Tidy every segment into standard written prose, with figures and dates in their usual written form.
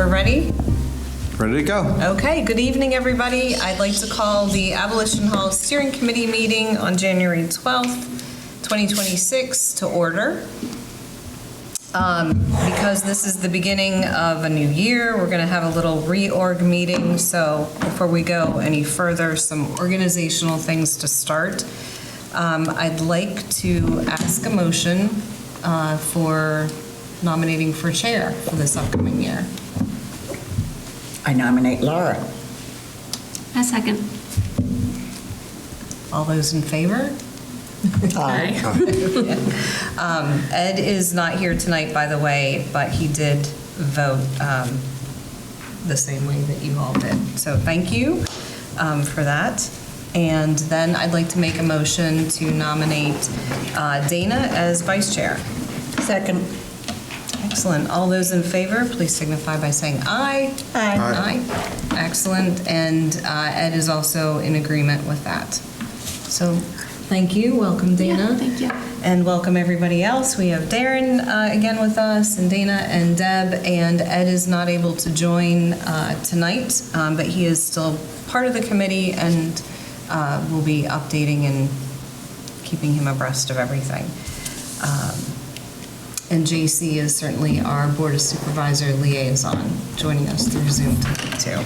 we're ready? Ready to go. Okay, good evening, everybody. I'd like to call the Abolition Hall Steering Committee meeting on January 12th, 2026 to order. Because this is the beginning of a new year, we're going to have a little reorg meeting. So before we go any further, some organizational things to start. I'd like to ask a motion for nominating for chair for this upcoming year. I nominate Laura. A second. All those in favor? Aye. Ed is not here tonight, by the way, but he did vote the same way that you all did. So thank you for that. And then I'd like to make a motion to nominate Dana as vice chair. Second. Excellent. All those in favor, please signify by saying aye. Aye. Aye. Excellent. And Ed is also in agreement with that. So thank you. Welcome, Dana. Yeah, thank you. And welcome everybody else. We have Darren again with us, and Dana and Deb, and Ed is not able to join tonight, but he is still part of the committee, and we'll be updating and keeping him abreast of everything. And JC is certainly our Board of Supervisor liaison, joining us through Zoom tonight too.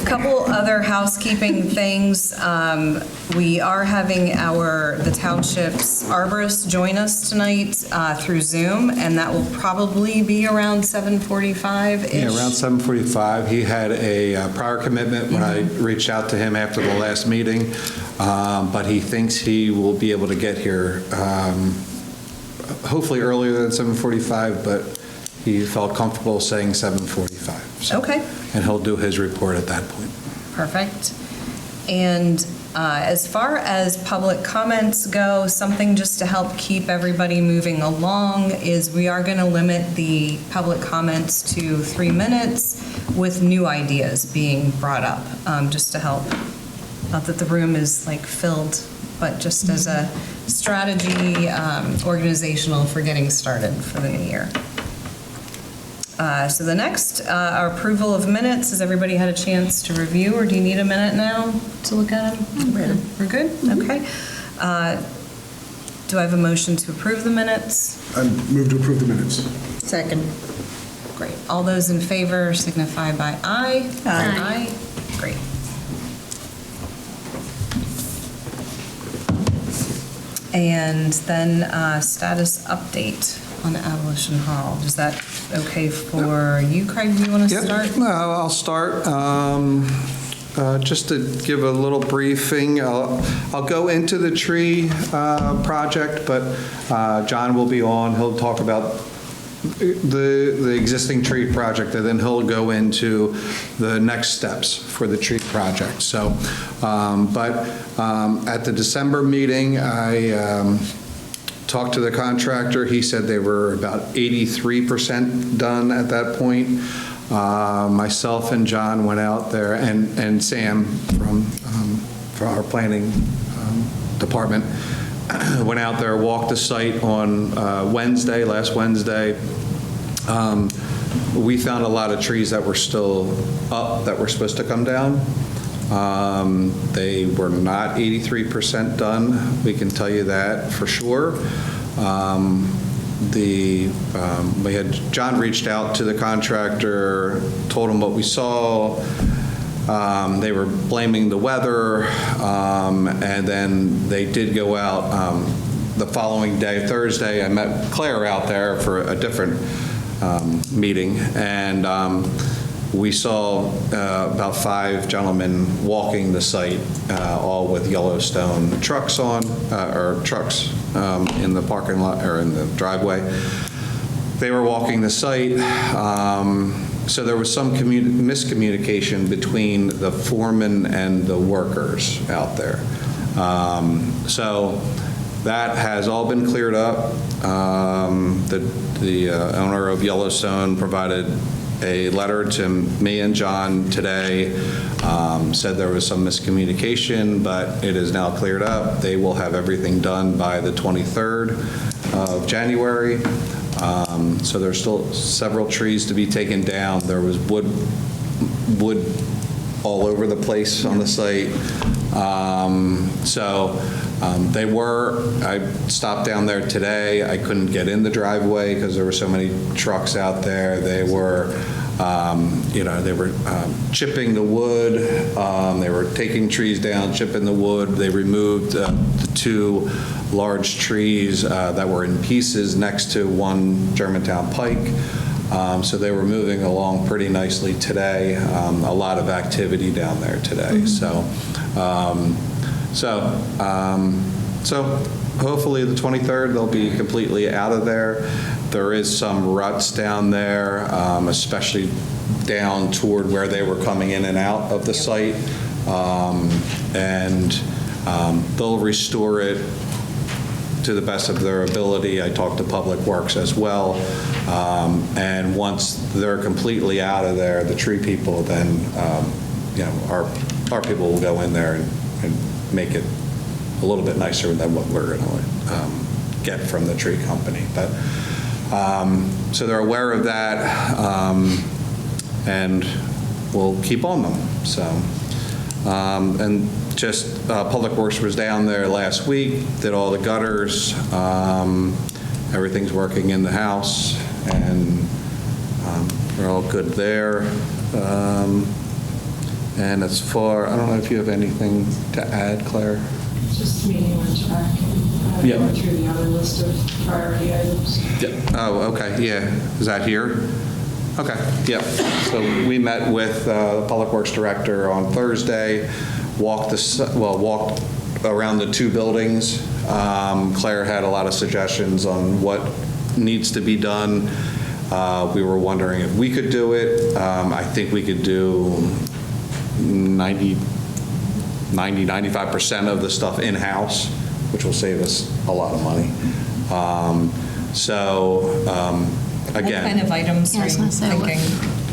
A couple other housekeeping things. We are having the township's arborist join us tonight through Zoom, and that will probably be around 7:45-ish. Yeah, around 7:45. He had a prior commitment when I reached out to him after the last meeting, but he thinks he will be able to get here hopefully earlier than 7:45, but he felt comfortable saying 7:45. So, Okay. and he'll do his report at that point. Perfect. And as far as public comments go, something just to help keep everybody moving along is we are going to limit the public comments to 3 minutes with new ideas being brought up, just to help. Not that the room is like filled, but just as a strategy, organizational for getting started for the new year. So the next, our approval of minutes. Has everybody had a chance to review, or do you need a minute now to look at them? We're good? Okay. Do I have a motion to approve the minutes? I move to approve the minutes. Second. Great. All those in favor signify by aye. Aye. Great. And then status update on Abolition Hall. Is that okay for you, Craig? Do you want to start? I'll start. Just to give a little briefing, I'll go into the tree project, but John will be on. He'll talk about the existing tree project, and then he'll go into the next steps for the tree project. So, at the December meeting, I talked to the contractor. He said they were about 83% done at that point. Myself and John went out there, and Sam from our planning department went out there, walked the site on last Wednesday. We found a lot of trees that were still up that were supposed to come down. They were not 83% done. We can tell you that for sure. John reached out to the contractor, told him what we saw. They were blaming the weather, and then they did go out the following day, Thursday. I met Claire out there for a different meeting, and we saw about 5 gentlemen walking the site, all with Yellowstone trucks on, or trucks in the parking lot or in the driveway. They were walking the site. So there was some miscommunication between the foreman and the workers out there. So that has all been cleared up. The owner of Yellowstone provided a letter to me and John today, said there was some miscommunication, but it is now cleared up. They will have everything done by the 23rd of January. So there's still several trees to be taken down. There was wood all over the place on the site. I stopped down there today. I couldn't get in the driveway because there were so many trucks out there. They were chipping the wood. They were taking trees down, chipping the wood. They removed the 2 large trees that were in pieces next to one Germantown pike. So they were moving along pretty nicely today. A lot of activity down there today. So hopefully the 23rd they'll be completely out of there. There is some ruts down there, especially down toward where they were coming in and out of the site. They'll restore it to the best of their ability. I talked to Public Works as well. And once they're completely out of there, the tree people, then our people will go in there and make it a little bit nicer than what we're going to get from the tree company. But so they're aware of that, and we'll keep on them. So, and just Public Works was down there last week, did all the gutters. Everything's working in the house, and we're all good there. And as far, I don't know if you have anything to add, Claire? Just meeting with Jack and Yeah. going through the other list of priority items. Yeah. Oh, okay, yeah. Is that here? Okay, yeah. So we met with the Public Works Director on Thursday, walked around the 2 buildings. Claire had a lot of suggestions on what needs to be done. We were wondering if we could do it. I think we could do 95% of the stuff in-house, which will save us a lot of money. Again. What kind of items Yeah, I are was you gonna say, what- thinking?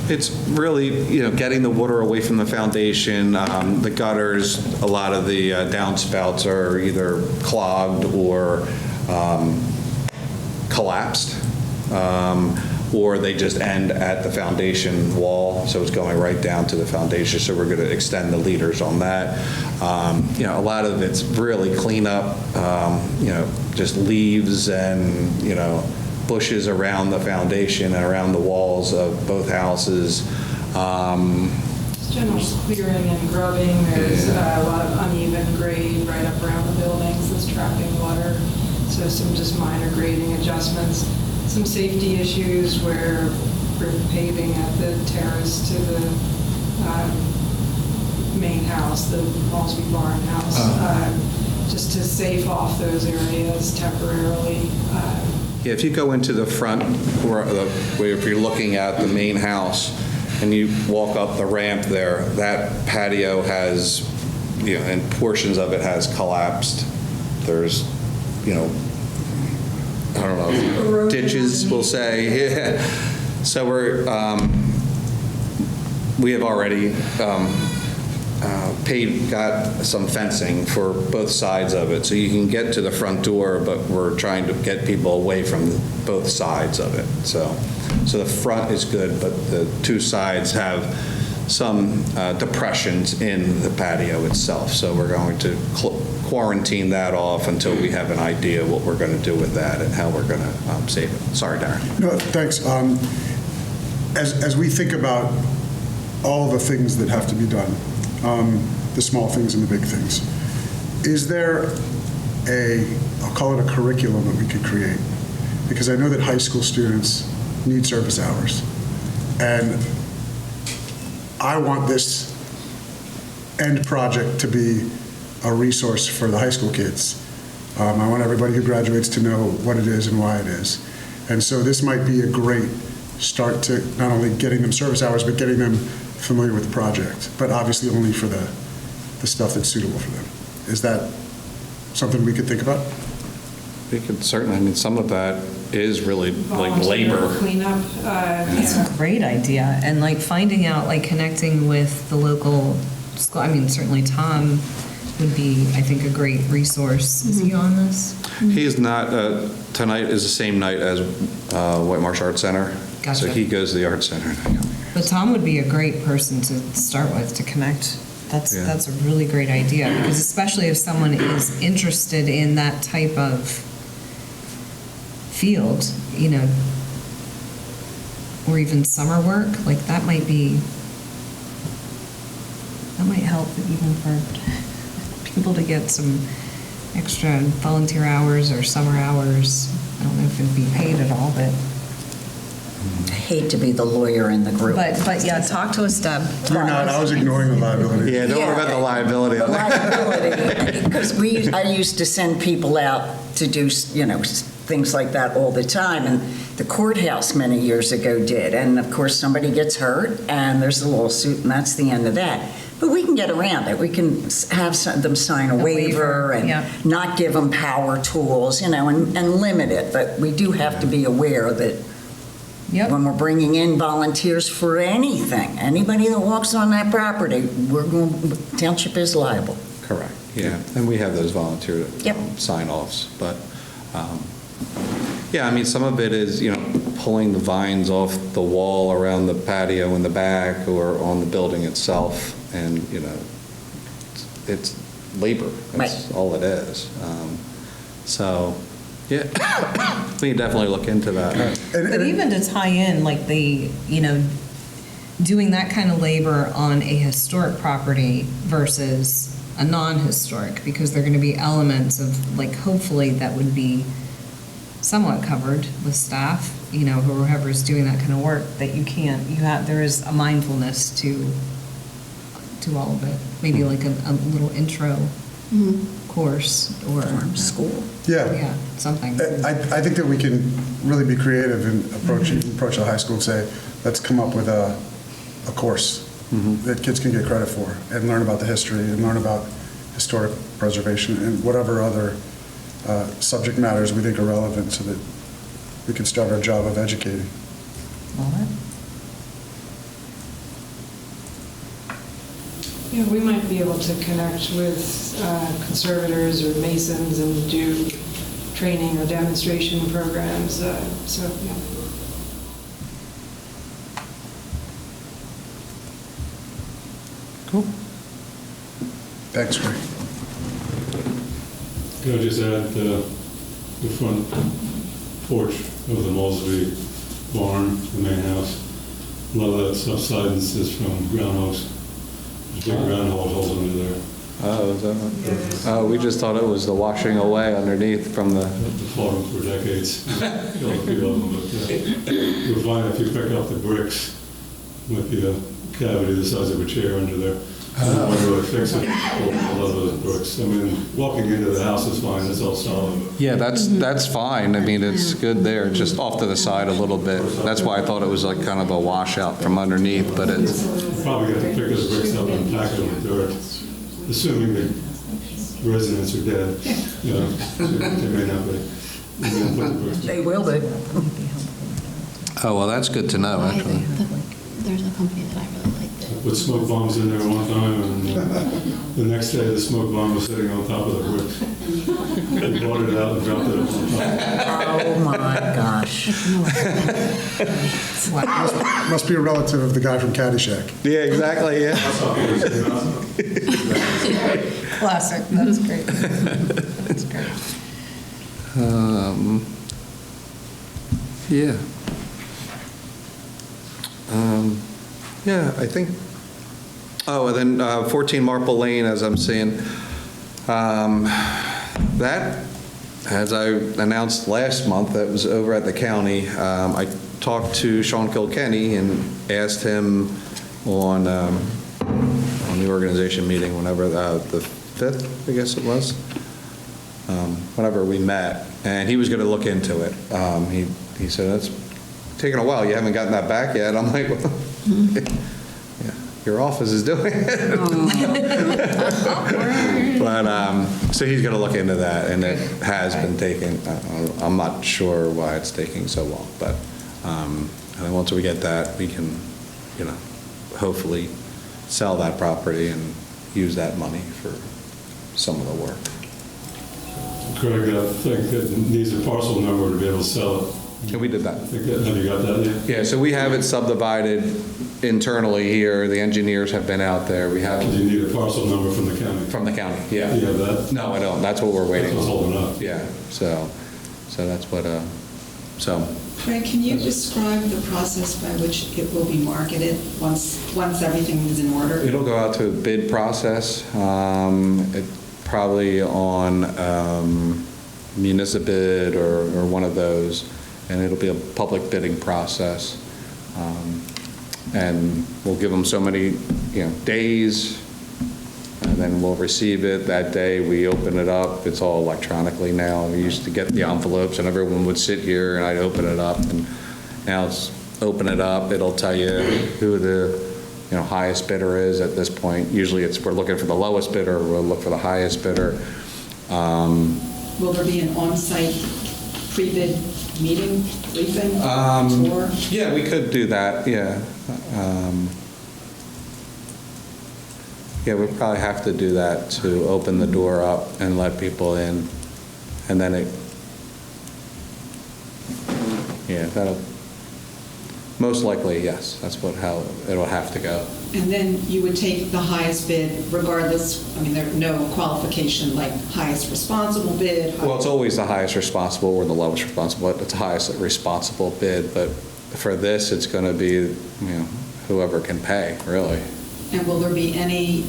It's really, getting the water away from the foundation. The gutters, a lot of the downspouts are either clogged or collapsed, or they just end at the foundation wall, so it's going right down to the foundation, so we're going to extend the leaders on that. A lot of it's really cleanup, just leaves and, bushes around the foundation and around the walls of both houses. Just general clearing and grubbing. There's a lot of uneven grade right up around the buildings that's trapping water. So some just minor grading adjustments. Some safety issues where we're paving at the terrace to the main house, the Mosby Barn house, just to safe off those areas temporarily. Yeah, if you go into the front, where if you're looking at the main house and you walk up the ramp there, that patio has, and portions of it has collapsed. There's, I don't know, ditches, we'll say. Yeah. So we have already got some fencing for both sides of it, so you can get to the front door, but we're trying to get people away from both sides of it. So the front is good, but the 2 sides have some depressions in the patio itself. So we're going to quarantine that off until we have an idea what we're going to do with that and how we're going to save it. Sorry, Darren. No, thanks. As we think about all the things that have to be done, the small things and the big things, is there I'll call it a curriculum that we could create? Because I know that high school students need service hours. And I want this end project to be a resource for the high school kids. I want everybody who graduates to know what it is and why it is. And so this might be a great start to not only getting them service hours, but getting them familiar with the project, but obviously only for the stuff that's suitable for them. Is that something we could think about? We could certainly, some of that is really like Volunteer labor. Cleanup. That's a great idea. And finding out, connecting with the local school, certainly Tom would be, I think, a great resource. Is he on this? He is not, tonight is the same night as Whitemarsh Art Center. Gotcha. So he goes to the Art Center. But Tom would be a great person to start with, to connect. Yeah. That's a really great idea, because especially if someone is interested in that type of field, you know, or even summer work, like that might help even for people to get some extra volunteer hours or summer hours. I don't know if it'd be paid at all, but I hate to be the lawyer in the group. But yeah, talk to us, Deb. You're not, I was ignoring the liability. Yeah, don't worry about the liability. The liability, because I used to send people out to do, you know, things like that all the time, and the courthouse many years ago did, and of course, somebody gets hurt, and there's a lawsuit, and that's the end of that. But we can get around it. We can have them sign a waiver and yeah. not give them power tools, you know, and limit it, but we do have to be aware that Yep. when we're bringing in volunteers for anything, anybody that walks on that property, township is liable. Correct, yeah. And we have those volunteer Yep. sign-offs. But, yeah, I mean, some of it is, you know, pulling the vines off the wall around the patio in the back or on the building itself. And, you know, it's labor. That's Right. all it is. So, yeah, we can definitely look into that. But even to tie in, like you know, doing that kind of labor on a historic property versus a non-historic, because there are going to be elements of, like, hopefully that would be somewhat covered with staff, you know, whoever's doing that kind of work, that there is a mindfulness to all of it. Maybe like a little intro course or School. Yeah. something. I think that we can really be creative and approach the high school and say, let's come up with a course that kids can get credit for and learn about the history and learn about historic preservation and whatever other subject matters we think are relevant so that we can start our job of educating. Love it. Yeah, we might be able to connect with conservators or masons and do training or demonstration programs. So, yeah. Cool. Thanks, Ray. Can I just add the front porch of the Mosley barn, the main house? A lot of that subsidence is from groundhogs. There's big groundhog holes under there. Oh, is that oh, we just thought it was the washing away underneath from the... The farm for decades. Killed a few of them, but you'll find if you pick up the bricks with the cavity the size of a chair under there, you want to really fix it. A lot of those bricks. I mean, walking into the house is fine. It's all solid. Yeah, that's fine. I mean, it's good there, just off to the side a little bit. That's why I thought it was like kind of a washout from underneath, but it's... Probably got to pick those bricks up and pack them with dirt, assuming the residents are dead. You know, they may not be. They will be. Oh, well, that's good to know, actually. There's a company that I really like that. Put smoke bombs in there one time, and the next day the smoke bomb was sitting on top of the bricks. They brought it out and dropped it on top. Oh, my gosh. Must be a relative of the guy from Caddyshack. Yeah, exactly, yeah. Classic. That's great. That's great. Yeah. Yeah, I think, oh, and then 14 Marple Lane, as I'm seeing, that, as I announced last month, that was over at the county. I talked to Sean Kilkenny and asked him on the organization meeting, whenever, the 5th, I guess it was, whenever we met, and he was going to look into it. He said, that's taking a while. You haven't gotten that back yet? I'm like, well, yeah, your office is doing it. But, so he's going to look into that, and it has been taking, I'm not sure why it's taking so long, but and then once we get that, we can, you know, hopefully sell that property and use that money for some of the work. Craig, I think it needs a parcel number to be able to sell it. And we did that. Have you got that yet? Yeah, so we have it subdivided internally here. The engineers have been out there. We have Do you need a parcel number from the county? from the county, yeah. Do you have that? No, I don't. That's what we're waiting That's what's on. holding up. Yeah, so that's what, so, Craig, can you describe the process by which it will be marketed once everything is in order? it'll go out to a bid process, probably on municipal bid or one of those, and it'll be a public bidding process. And we'll give them so many, days, and then we'll receive it that day. We open it up. It's all electronically now. We used to get the envelopes, and everyone would sit here, and I'd open it up. And now it's open it up. It'll tell you who the highest bidder is at this point. Usually, we're looking for the lowest bidder. We'll look for the highest bidder. Will there be an on-site pre-bid meeting, briefing, tour? Yeah, we could do that. Yeah. Yeah, we probably have to do that to open the door up and let people in. And then that'll, most likely, yes, that's how it'll have to go. And then you would take the highest bid regardless, there's no qualification like highest responsible bid? Well, it's always the highest responsible or the lowest responsible, but it's the highest responsible bid. But for this, it's going to be, whoever can pay, really. And will there be any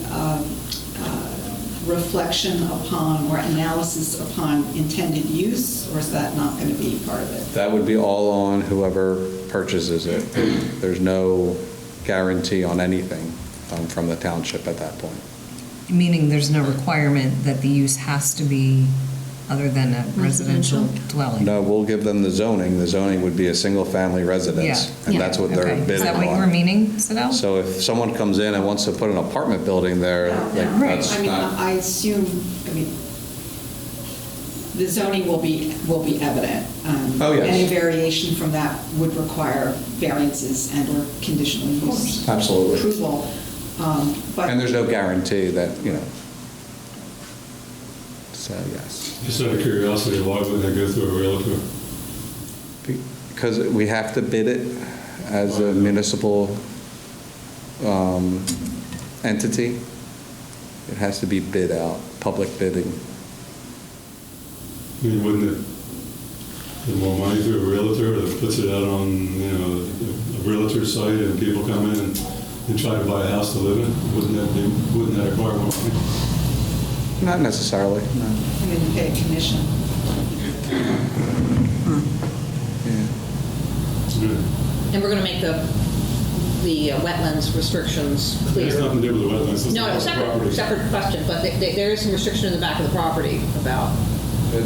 reflection upon or analysis upon intended use, or is that not going to be part of it? That would be all on whoever purchases it. There's no guarantee on anything from the township at that point. Meaning there's no requirement that the use has to be other than a residential dwelling? No, we'll give them the zoning. The zoning would be a single-family residence, Yeah. and that's what they're Okay. bidding Is that what you were on. meaning, Sadell? So if someone comes in and wants to put an apartment building there, Right. that's not... I assume, the zoning will be evident. Oh, yes. Any variation from that would require variances and/or conditional use. Absolutely. Approval. But And there's no guarantee that, so yes. Just out of curiosity, why would they go through a realtor? Because we have to bid it as a municipal entity. It has to be bid out, public bidding. Wouldn't it get more money through a realtor that puts it out on, a realtor site and people come in and try to buy a house to live in? Wouldn't that require more money? Not necessarily, no. you pay a commission. Yeah. And we're going to make the wetlands restrictions It has clear. nothing to do with the wetlands. It's No, the property. separate question, but there is some restriction in the back of the property about,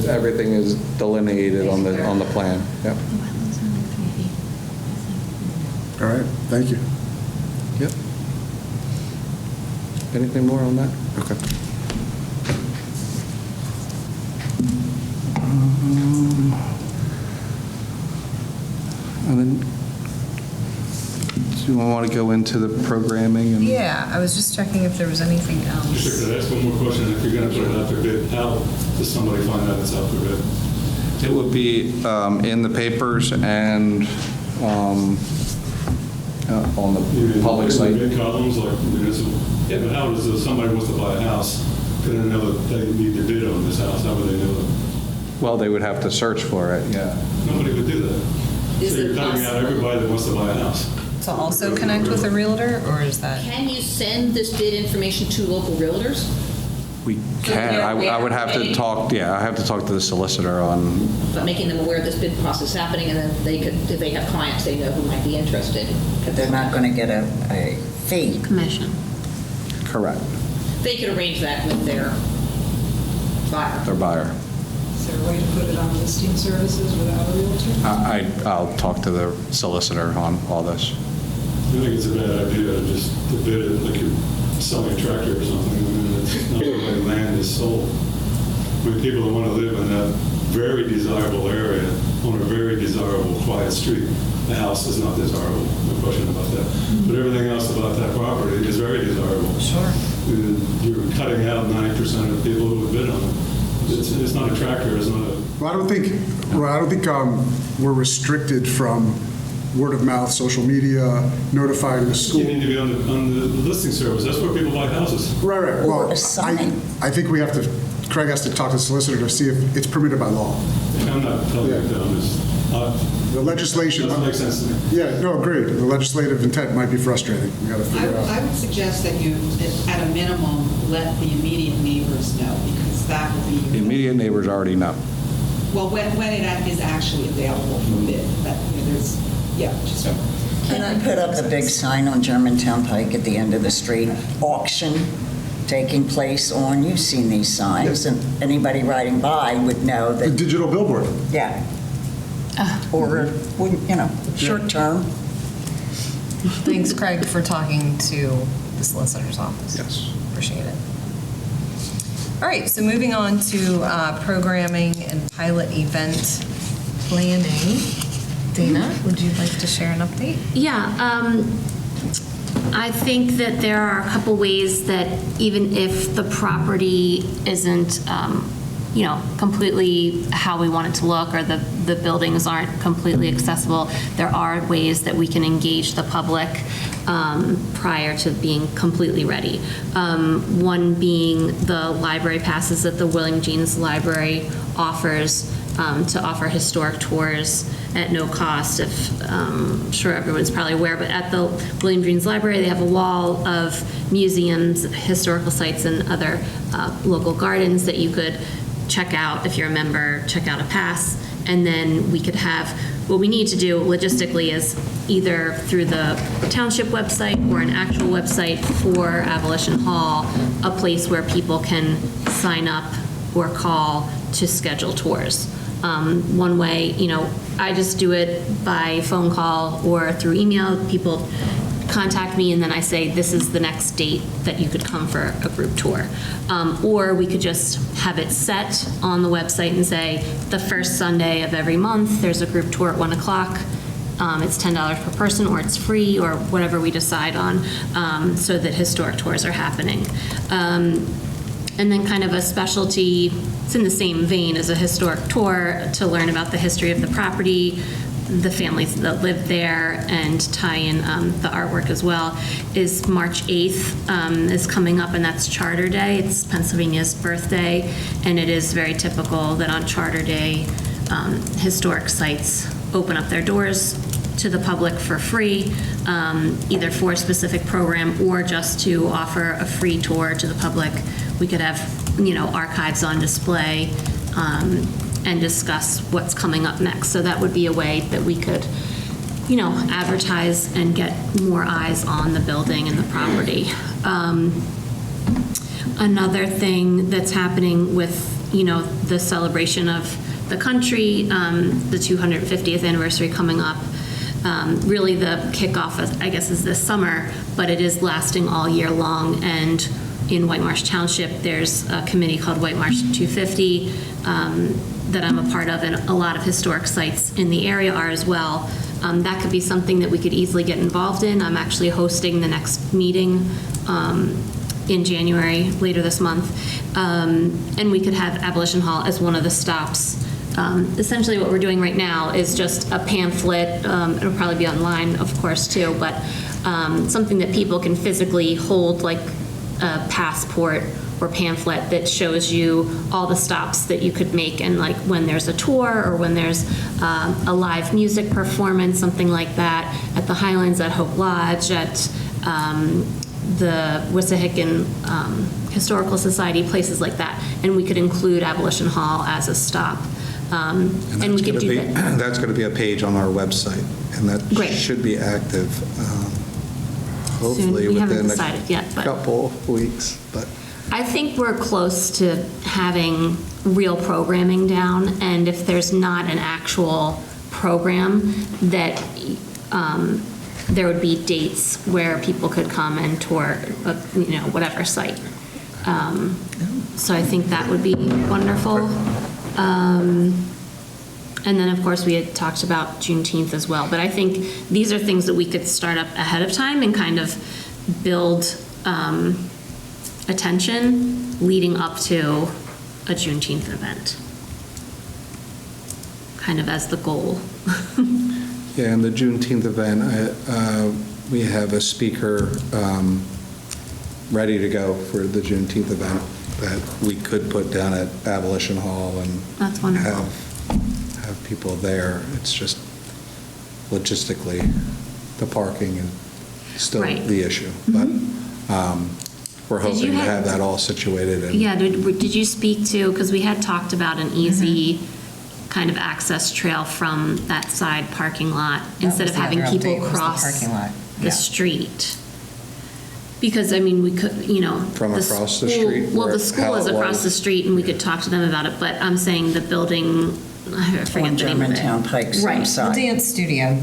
Everything is delineated on the plan. Yep. The wetlands are only 3 feet. All right, thank you. Yep. Anything more on that? Okay. And then, do you want to go into the programming? And Yeah, I was just checking if there was anything else. Just could I ask one more question? If you're going to put it out for bid, how does somebody find out it's out for bid? It would be in the papers and on the public site. Bid columns like municipal? Yeah. But how does, if somebody wants to buy a house, going to know that they need to bid on this house? How would they know that? Well, they would have to search for it, yeah. Nobody would do that. Is So you're it cutting out possible- everybody that wants to buy a house. To also connect with a realtor, or is that? can you send this bid information to local realtors? We can, I would have to talk, I have to talk to the solicitor on, But making them aware of this bid process is happening, and then they could, if they have clients, they know who might be interested. But they're not going to get a fee. Commission. correct, They could arrange that with their buyer. their buyer. Is there a way to put it on listing services without a realtor? I'll talk to the solicitor on all this. I think it's a bad idea just to bid it like you're selling a tractor or something. I mean, it's not the way land is sold. I mean, people that want to live in that very desirable area on a very desirable, quiet street. The house is not desirable, no question about that. But everything else about that property is very desirable. Sure. You're cutting out 90% of the people who have bid on it. It's not a tractor, it's not a... Well, I don't think we're restricted from word of mouth, social media, notifying the school. You need to be on the listing service. That's where people buy houses. Right. Or Well, a sign. I think Craig has to talk to the solicitor to see if it's permitted by law. I'm not telling you that. The legislation. Doesn't make sense to me. Yeah, no, agreed. The legislative intent might be frustrating. We got to figure it out. I would suggest that you, at a minimum, let the immediate neighbors know, because that will be. The immediate neighbors already know. Well, when it is actually available for bid, that, there's, just. Can I put up the big sign on Germantown Pike at the end of the street? Auction taking place on, you've seen these signs, and anybody riding by would know The that, digital billboard. yeah. Or, short term. Thanks, Craig, for talking to the solicitor's office. Yes. Appreciate it. All right, so moving on to programming and pilot event planning. Dana, would you like to share an update? Yeah, I think that there are a couple ways that even if the property isn't, completely how we want it to look, or the buildings aren't completely accessible, there are ways that we can engage the public prior to being completely ready. One being the library passes that the William Jeans Library offers to offer historic tours at no cost. I'm sure everyone's probably aware, but at the William Jeans Library, they have a wall of museums, historical sites, and other local gardens that you could check out if you're a member, check out a pass, and then we could have, what we need to do logistically is either through the township website or an actual website for Abolition Hall, a place where people can sign up or call to schedule tours. One way, I just do it by phone call or through email. People contact me and then I say, this is the next date that you could come for a group tour. Or we could just have it set on the website and say, the first Sunday of every month, there's a group tour at 1 o'clock. It's $10 per person, or it's free, or whatever we decide on, so that historic tours are happening. And then kind of a specialty, it's in the same vein as a historic tour, to learn about the history of the property, the families that live there, and tie in the artwork as well, is March 8th is coming up, and that's Charter Day. It's Pennsylvania's birthday, and it is very typical that on Charter Day, historic sites open up their doors to the public for free, either for a specific program or just to offer a free tour to the public. We could have, archives on display and discuss what's coming up next. So that would be a way that we could, advertise and get more eyes on the building and the property. Another thing that's happening with, the celebration of the country, the 250th anniversary coming up, really the kickoff, I guess, is this summer, but it is lasting all year long. And in Whitemarsh Township, there's a committee called Whitemarsh 250 that I'm a part of, and a lot of historic sites in the area are as well. That could be something that we could easily get involved in. I'm actually hosting the next meeting in January, later this month. And we could have Abolition Hall as one of the stops. Essentially what we're doing right now is just a pamphlet. It'll probably be online, of course, too, but something that people can physically hold, like a passport or pamphlet that shows you all the stops that you could make, and like when there's a tour or when there's a live music performance, something like that, at the Highlands, at Hope Lodge, at the Wissahickon Historical Society, places like that. And we could include Abolition Hall as a stop. And we could do that. That's going to be a page on our website, and that should be active hopefully we haven't within decided yet, but couple of weeks. But I think we're close to having real programming down, and if there's not an actual program, that there would be dates where people could come and tour, whatever site. So I think that would be wonderful. And then, of course, we had talked about Juneteenth as well. But I think these are things that we could start up ahead of time and kind of build attention leading up to a Juneteenth event, kind of as the goal. Yeah, and the Juneteenth event, we have a speaker ready to go for the Juneteenth event that we could put down at Abolition Hall and That's wonderful. have people there. It's just logistically, the parking is still Right. the issue. But we're Did you hoping to have- have that all situated. And Yeah, did you speak to, because we had talked about an easy kind of access trail from that side parking lot, instead was of the having other people update, was the cross parking lot. the Yeah. street. Because, I mean, we could, From across the school- street, Well, where- the school how is it across was. the street, and we could talk to them about it, but I'm saying the building, I forget On the name of it. Germantown Pike, same Right. The side. dance studio,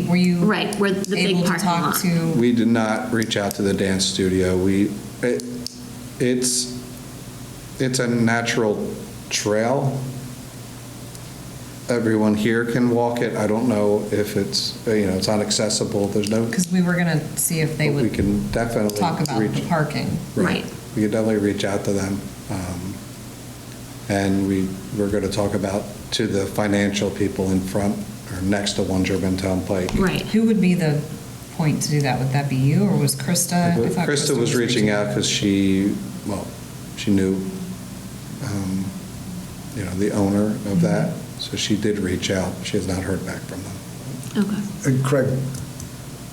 were you? Right, where the big able to parking talk lot. to? We did not reach out to the dance studio. It's a natural trail. Everyone here can walk it. I don't know if it's not accessible. There's no, Because we were going to see if they but we would can definitely talk about reach. the parking. Right. We could definitely reach out to them. And we're going to talk about to the financial people in front or next to One Germantown Pike. Right. Who would be the point to do that? Would that be you, or was Krista? I thought Krista was reaching out because she knew, the owner of that. So she did reach out. She has not heard back from them. Okay. And Craig,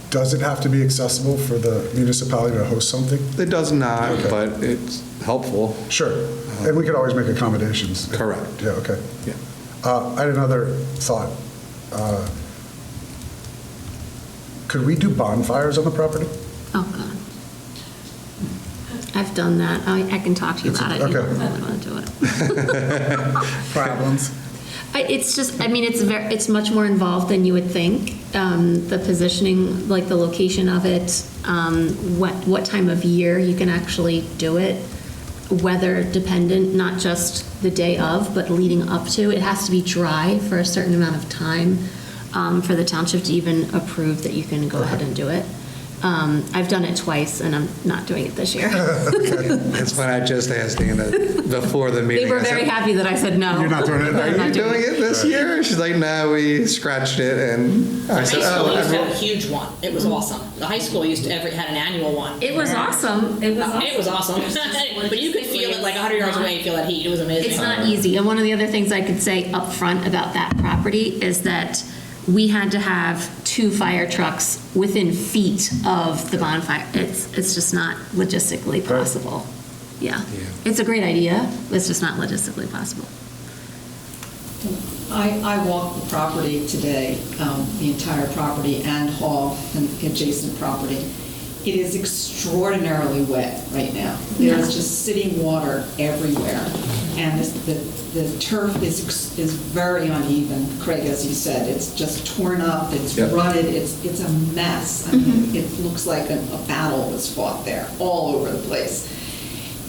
does it have to be accessible for the municipality to host something? It does not, Okay. but it's helpful. Sure. And we could always make accommodations. Correct. Yeah, okay. Yeah. I had another thought. Could we do bonfires on the property? Oh, God. I've done that. I can talk to you about it. You Okay. don't really want to do it. Problems? It's just, I mean, it's much more involved than you would think. The positioning, like the location of it, what time of year you can actually do it, weather dependent, not just the day of, but leading up to. It has to be dry for a certain amount of time for the township to even approve that you can go ahead and do it. I've done it twice, and I'm not doing it this year. That's when I just asked Anna before the meeting. They were I said, very happy that I said no. You're not doing it? I'm Are not you doing it this year? She's like, no, we scratched it. And I High said, school used to everyone- have a huge one. It was awesome. The high school had an annual one. It was awesome. It was awesome. It was awesome. But you could feel it like 100 yards away, you feel that heat. It was amazing. It's not easy. And one of the other things I could say up front about that property is that we had to have 2 fire trucks within feet of the bonfire. It's just not logistically possible. Yeah. It's a great idea, but it's just not logistically possible. I walked the property today, the entire property and hall and adjacent property. It is extraordinarily wet right now. There's just sitting water everywhere. And the turf is very uneven, Craig, as you said. It's just torn up, it's Yep. rutted, it's a mess. I mean, it looks like a battle was fought there, all over the place.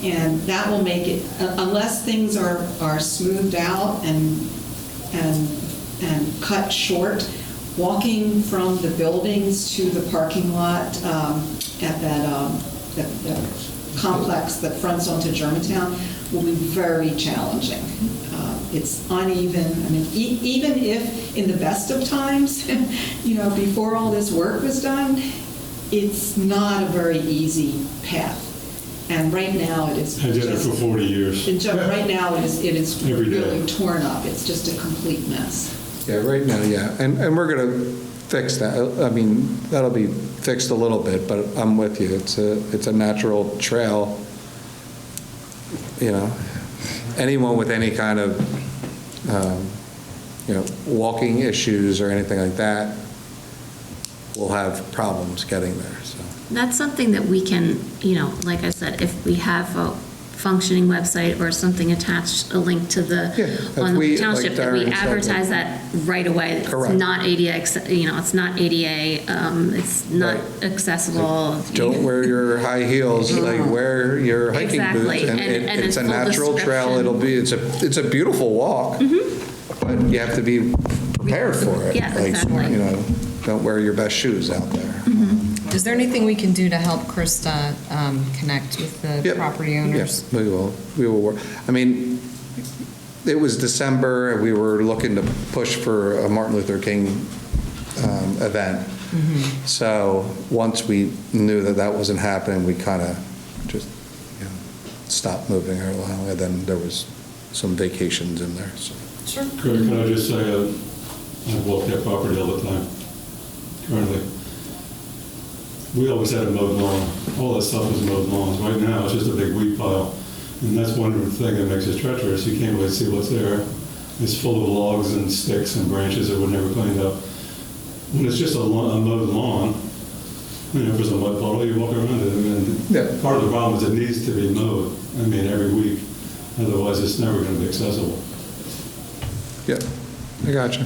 And that will make it, unless things are smoothed out and cut short, walking from the buildings to the parking lot at that complex that fronts onto Germantown will be very challenging. It's uneven. I mean, even if in the best of times, before all this work was done, it's not a very easy path. And right now it is. I did it for 40 years. Right now it is Every day. really torn up. It's just a complete mess. Yeah, right now, yeah. And we're going to fix that. I mean, that'll be fixed a little bit, but I'm with you. It's a natural trail. Anyone with any kind of, walking issues or anything like that will have problems getting there, so. That's something that we can, like I said, if we have functioning website or something attached, a link to if on we, the township, like that we Darren said, advertise that right away. Correct. It's not ADA, it's not ADA, it's not Right. accessible. Don't wear your high heels, like wear your hiking boots. Exactly. And And it's a full natural trail, description. it's a beautiful walk, but you have to be prepared for it. Yeah, Like, exactly. you know, don't wear your best shoes out there. Is there anything we can do to help Krista connect with the Yep. property owners? Yep, we will work. I mean, it was December, and we were looking to push for a Martin Luther King event. So once we knew that that wasn't happening, we kind of just, you know, stopped moving her along, and then there was some vacations in there, so. Craig, can I just say, I walk that property all the time, currently. We always had a mowed lawn. All that stuff was mowed lawns. Right now, it's just a big weed pile. And that's one thing that makes it treacherous. You can't really see what's there. It's full of logs and sticks and branches that were never cleaned up. When it's just a mowed lawn, you know, if there's a mud puddle, you walk around it. And part of the problem is it needs to be mowed, I mean, every week. Otherwise, it's never going to be accessible. Yep, I got you.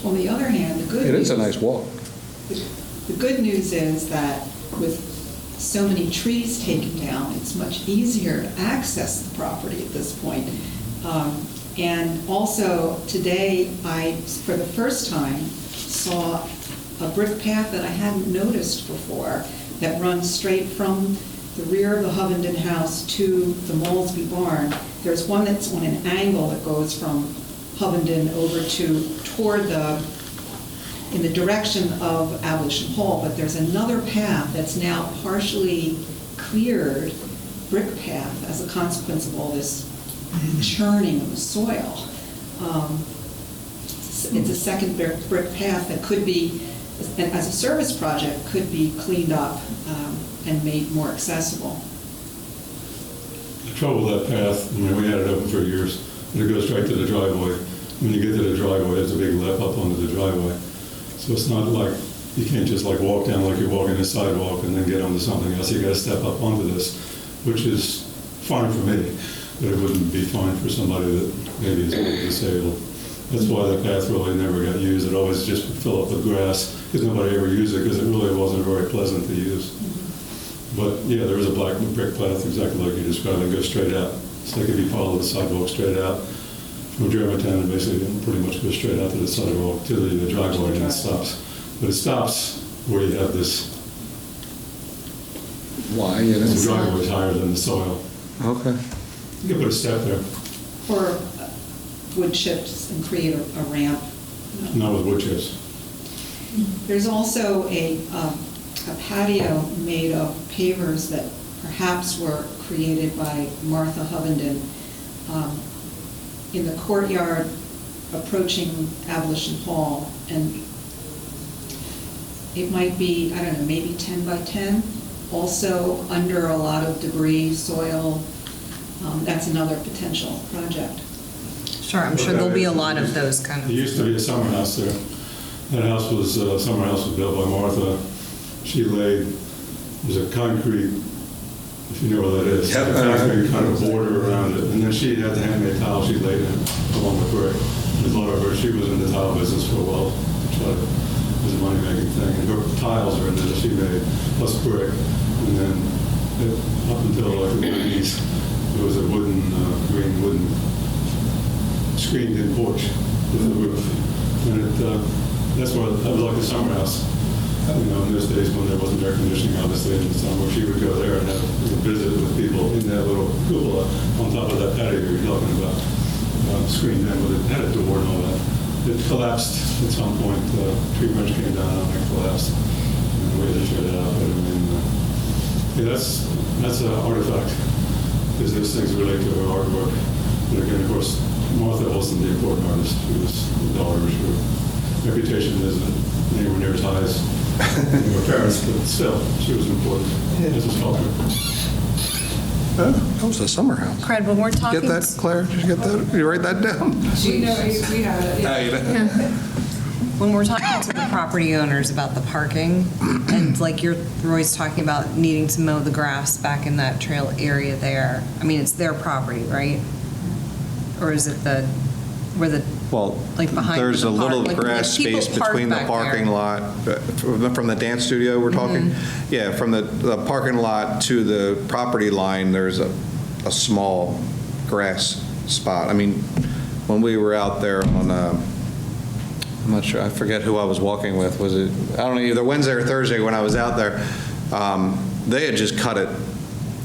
On the other hand, the good It news... is a nice walk. The good news is that with so many trees taken down, it's much easier to access the property at this point. And also, today, I, for the first time, saw a brick path that I hadn't noticed before that runs straight from the rear of the Hovenden house to the Molesby barn. There's one that's on an angle that goes from Hovenden over toward in the direction of Abolition Hall, but there's another path that's now partially cleared, brick path, as a consequence of all this churning of the soil. It's a second brick path that could be, as a service project, could be cleaned up and made more accessible. The trouble with that path, I mean, we had it open for years, and it goes straight to the driveway. When you get to the driveway, there's a big lip up onto the driveway. So it's not like, you can't just like walk down like you're walking the sidewalk and then get onto something else. You gotta step up onto this, which is fine for me, but it wouldn't be fine for somebody that maybe is disabled. That's why that path really never got used. It always just would fill up with grass, because nobody ever used it, because it really wasn't very pleasant to use. But yeah, there is a black brick path, exactly like you described, it goes straight out. So it could be followed the sidewalk straight out from Germantown, and basically pretty much goes straight out to the sidewalk, to the driveway, and it stops. But it stops where you have this, Why? the driveway's higher than the soil. Okay. You can put a step there, Or wood chips and create a ramp. not with wood chips. There's also a patio made of pavers that perhaps were created by Martha Hovenden in the courtyard approaching Abolition Hall. And it might be, I don't know, maybe 10 by 10, also under a lot of debris, soil. That's another potential project. Sure, I'm sure there'll be a lot of those kind There of. used to be a summer house there. That house was, summer house was built by Martha. She laid, there's a concrete, if you know where that is, Yep. a concrete kind of border around it. And then she had the handmade tile she laid in along with brick. There's a lot of her, she was in the tile business for a while. It was a money-making thing. And her tiles are in there that she made, plus brick. And then up until like the 90s, there was a green wooden screened-in porch with a roof. And that's where, that was like the summer house. You know, in those days when there wasn't air conditioning, obviously, in the summer, she would go there and have a visit with people in that little cupola on top of that patio you're talking about, screened in with it, had a door and all that. It collapsed at some point. The tree branch came down and it collapsed. And we had to tear it out. But I mean, yeah, that's an artifact, because those things relate to her artwork. But again, of course, Martha wasn't the important artist. She was the daughter. Her reputation isn't anywhere near as high as her parents, but still, she was important as a sculptor. That was a summer house. Craig, when we're talking. Get that, Claire? Did you get that? You write that down? We have it. Oh, you did? When we're talking to the property owners about the parking, and like Roy's talking about needing to mow the grass back in that trail area there, I mean, it's their property, right? Or is it where the, Well, like behind there's the a park, little like, grass if people space park between the back parking there. lot, from the dance studio we're talking? Mm-hmm. Yeah, from the parking lot to the property line, there's a small grass spot. I mean, when we were out there on, I'm not sure, I forget who I was walking with. Was it, I don't know, either Wednesday or Thursday when I was out there, they had just cut it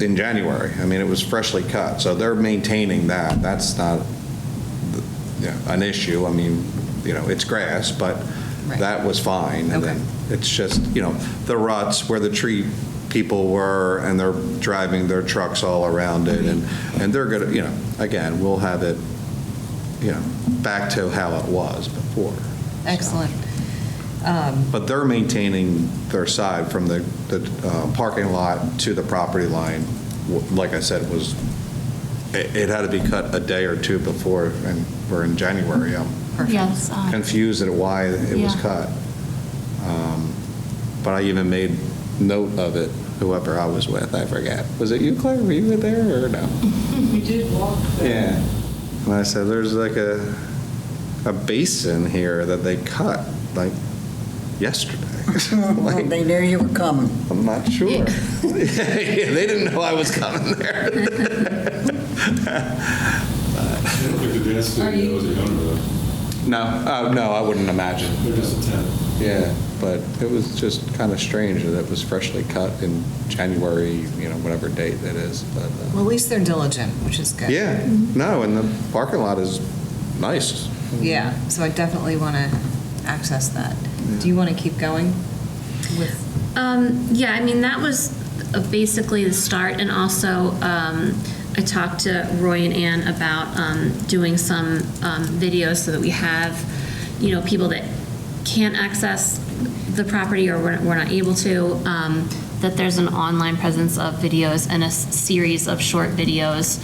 in January. I mean, it was freshly cut, so they're maintaining that. That's not an issue. I mean, it's grass, but Right. that was fine. And Okay. then it's just, the ruts where the tree people were, and they're driving their trucks all around it, and they're going to, again, we'll have it, back to how it was before. Excellent. But they're maintaining their side from the parking lot to the property line. Like I said, it had to be cut a day or two before, and we're in January. I'm Yes. confused at why it was Yeah. cut. But I even made note of it, whoever I was with, I forget. Was it you, Claire? Were you there or no? We did walk there. Yeah. And I said, there's like a basin here that they cut, like, yesterday. Well, Like, they knew you were coming. I'm not sure. Yeah, they didn't know I was coming there. I don't think the dance studio is a owner though. No, I wouldn't imagine. They're just a tenant. Yeah, but it was just kind of strange that it was freshly cut in January, whatever date that is. But Well, at least they're diligent, which is good. yeah, no, and the parking lot is nice. Yeah, so I definitely want to access that. Do you want to keep going with? Yeah, I mean, that was basically the start, and also I talked to Roy and Ann about doing some videos so that we have, people that can't access the property or we're not able to, that there's an online presence of videos and a series of short videos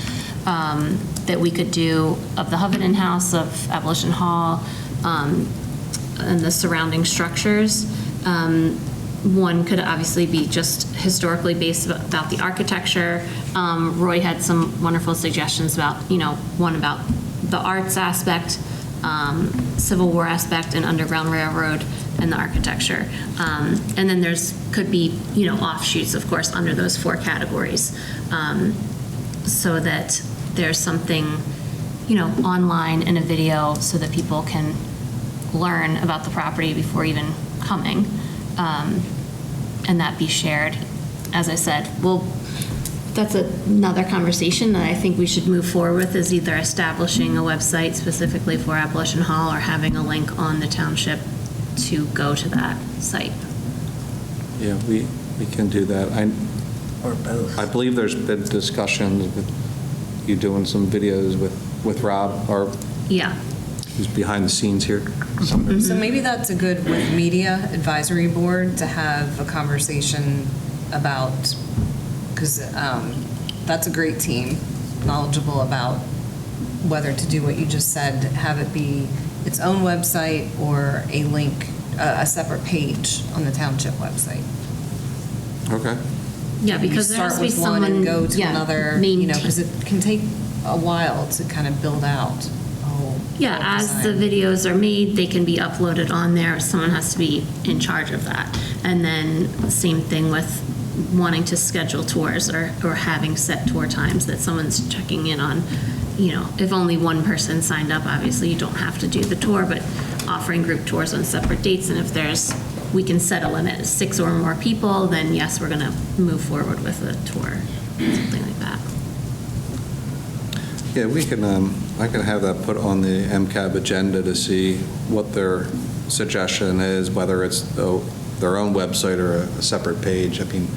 that we could do of the Hovenden House, of Abolition Hall, and the surrounding structures. One could obviously be just historically based about the architecture. Roy had some wonderful suggestions about, one about the arts aspect, Civil War aspect, and Underground Railroad, and the architecture. And then could be, offshoots, of course, under those four categories, so that there's something, online in a video so that people can learn about the property before even coming, and that be shared. As I said, that's another conversation that I think we should move forward with, is either establishing a website specifically for Abolition Hall or having a link on the township to go to that site. Yeah, we can do that. Or both. I believe there's been discussions with you doing some videos with Rob, or Yeah. who's behind the scenes here. So maybe that's a good with media advisory board to have a conversation about, because that's a great team, knowledgeable about whether to do what you just said, have it be its own website or a link, a separate page on the township website. Okay. Yeah, You because there has start to be with one someone, and go to yeah, another, because it can take a while to kind of build out a whole. Yeah, whole as the design. videos are made, they can be uploaded on there. Someone has to be in charge of that. And then same thing with wanting to schedule tours or having set tour times that someone's checking in on. If only one person signed up, obviously you don't have to do the tour, but offering group tours on separate dates. And if we can set a limit of 6 or more people, then yes, we're going to move forward with a tour, something like that. Yeah, we can, I can have that put on the MCAB agenda to see what their suggestion is, whether it's their own website or a separate page. I mean,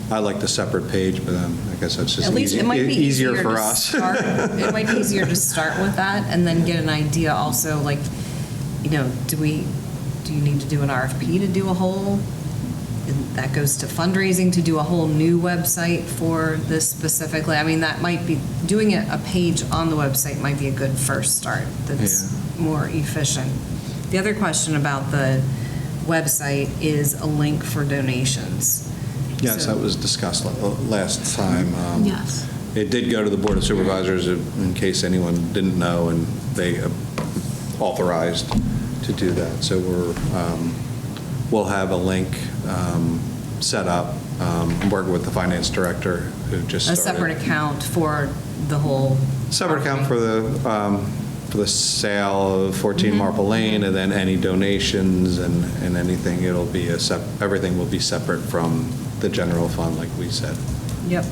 I like the separate page, but I guess that's just At least it might be easier for to us. start- It might be easier to start with that and then get an idea also, like, do you need to do an RFP to do a whole, and that goes to fundraising to do a whole new website for this specifically? I mean, that might be, doing a page on the website might be a good first start that's more efficient. The other question about the website is a link for donations. Yes, So- that was discussed last time. Yes. It did go to the Board of Supervisors in case anyone didn't know, and they authorized to do that. So we'll have a link set up. I'm working with the finance director who just A started. separate account for the whole. Separate account for the sale of 14 Marple Lane, and then any donations and anything, it'll be everything will be separate from the general fund, like we said. Yep.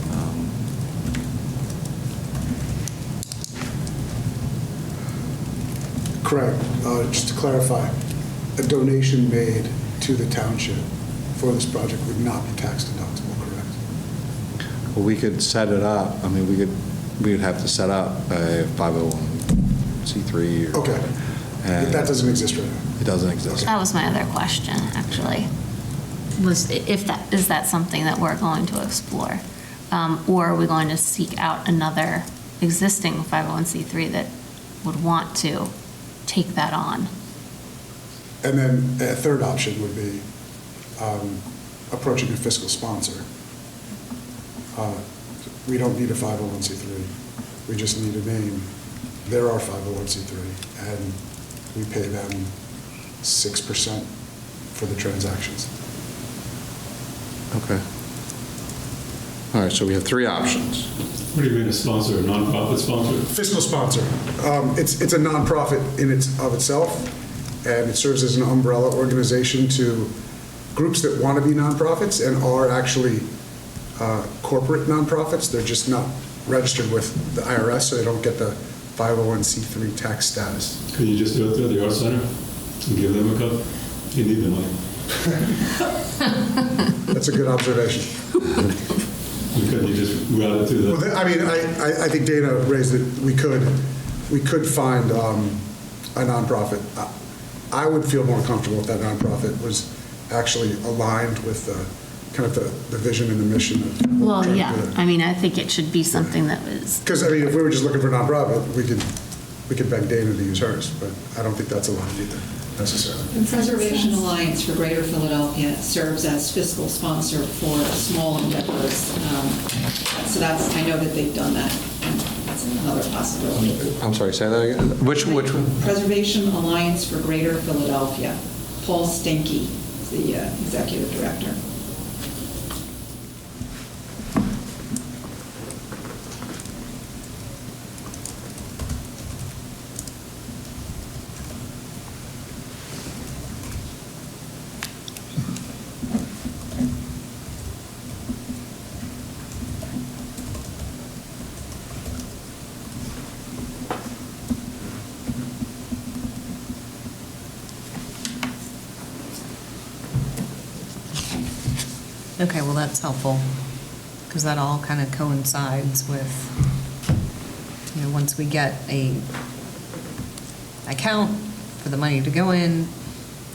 Correct. Just to clarify, a donation made to the township for this project would not be tax deductible, correct? Well, we could set it up, I mean, we would have to set up a 501c3 or. Okay. And That doesn't exist right now. It doesn't exist. That was my other question, actually, was is that something that we're going to explore? Or are we going to seek out another existing 501c3 that would want to take that on? And then a third option would be approaching a fiscal sponsor. We don't need a 501c3. We just need a name. They're our 501c3, and we pay them 6% for the transactions. Okay. All right, so we have three options. What do you mean a sponsor, a nonprofit sponsor? Fiscal sponsor. It's a nonprofit of itself, and it serves as an umbrella organization to groups that want to be nonprofits and are actually corporate nonprofits. They're just not registered with the IRS, so they don't get the 501c3 tax status. Could you just do it through the Art Center and give them a cut? You need the money. That's a good observation. Couldn't you just route it through the? Well, I mean, I think Dana raised it. We could find a nonprofit. I would feel more comfortable if that nonprofit was actually aligned with kind of the vision and the mission of. Well, yeah, I mean, I think it should be something that was, Because I mean, if we were just looking for a nonprofit, we could beg Dana to use hers, but I don't think that's allowed either necessarily. The Preservation Alliance for Greater Philadelphia serves as fiscal sponsor for small endeavors. So I know that they've done that, and that's another possibility. I'm sorry, say that again? Which one? Preservation Alliance for Greater Philadelphia. Paul Stinky is the executive director. Okay, well, that's helpful, because that all kind of coincides with, once we get a account for the money to go in,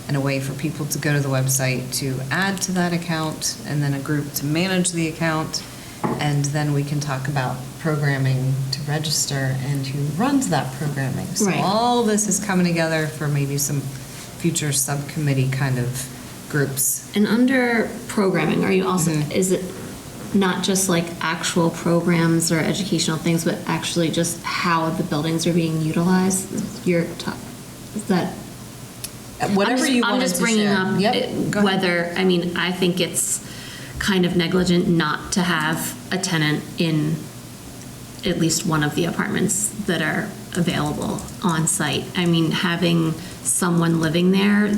and a way for people to go to the website to add to that account, and then a group to manage the account, and then we can talk about programming to register and who runs that programming. So Right. all this is coming together for maybe some future subcommittee kind of groups. and under programming, are you also, is it not just like actual programs or educational things, but actually just how the buildings are being utilized? Is that? Whatever you I'm wanted just to bringing share. up Yep, go ahead. whether, I mean, I think it's kind of negligent not to have a tenant in at least one of the apartments that are available on site. I mean, having someone living there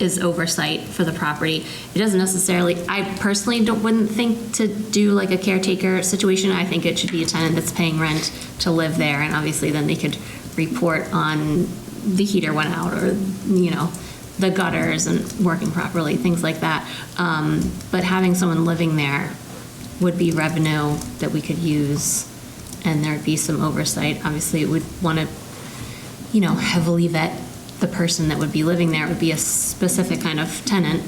is oversight for the property. It doesn't necessarily, I personally wouldn't think to do like a caretaker situation. I think it should be a tenant that's paying rent to live there, and obviously then they could report on the heater went out, or, the gutters and working properly, things like that. But having someone living there would be revenue that we could use, and there'd be some oversight. Obviously, it would want to, heavily vet the person that would be living there. It would be a specific kind of tenant.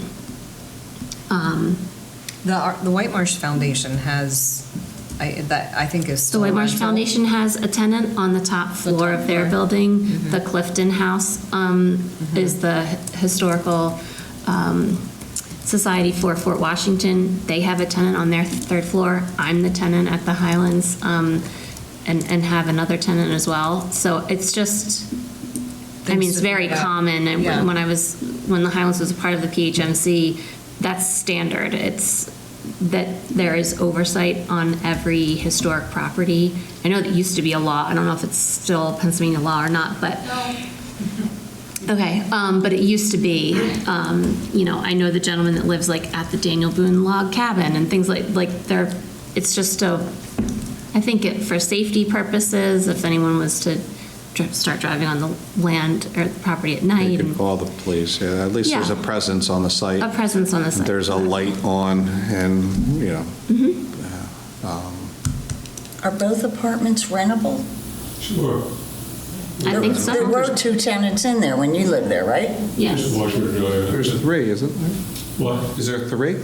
The Whitemarsh Foundation has that I think is The still Whitemarsh rental. Foundation has a tenant on the top floor of their building. The Clifton House is the historical society for Fort Washington. They have a tenant on their third floor. I'm the tenant at the Highlands, and have another tenant as well. So it's just, I mean, it's very common. And Yeah. when the Highlands was a part of the PHMC, that's standard. It's that there is oversight on every historic property. I know that used to be a law. I don't know if it's still Pennsylvania law or not, but okay. But it used to be. I know the gentleman that lives like at the Daniel Boone log cabin and things like they're. It's just I think for safety purposes, if anyone was to start driving on the land or the property at night. You could call the police, yeah, at least there's a Yeah. presence on the site. A presence on the site. There's a light on, and, Are both apartments rentable? Sure. I think so. There were 2 tenants in there when you lived there, right? Yes. Just washer and dryer. there's 3, isn't there? What? Is there 3?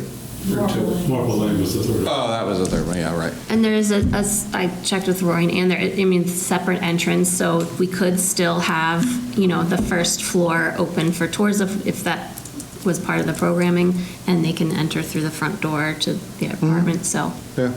Marple Lane was the third. Oh, that was the 3rd one, yeah, right. And there is I checked with Roy and Ann there, separate entrance, so we could still have, the first floor open for tours if that was part of the programming, and they can enter through the front door to the apartment, so Yeah.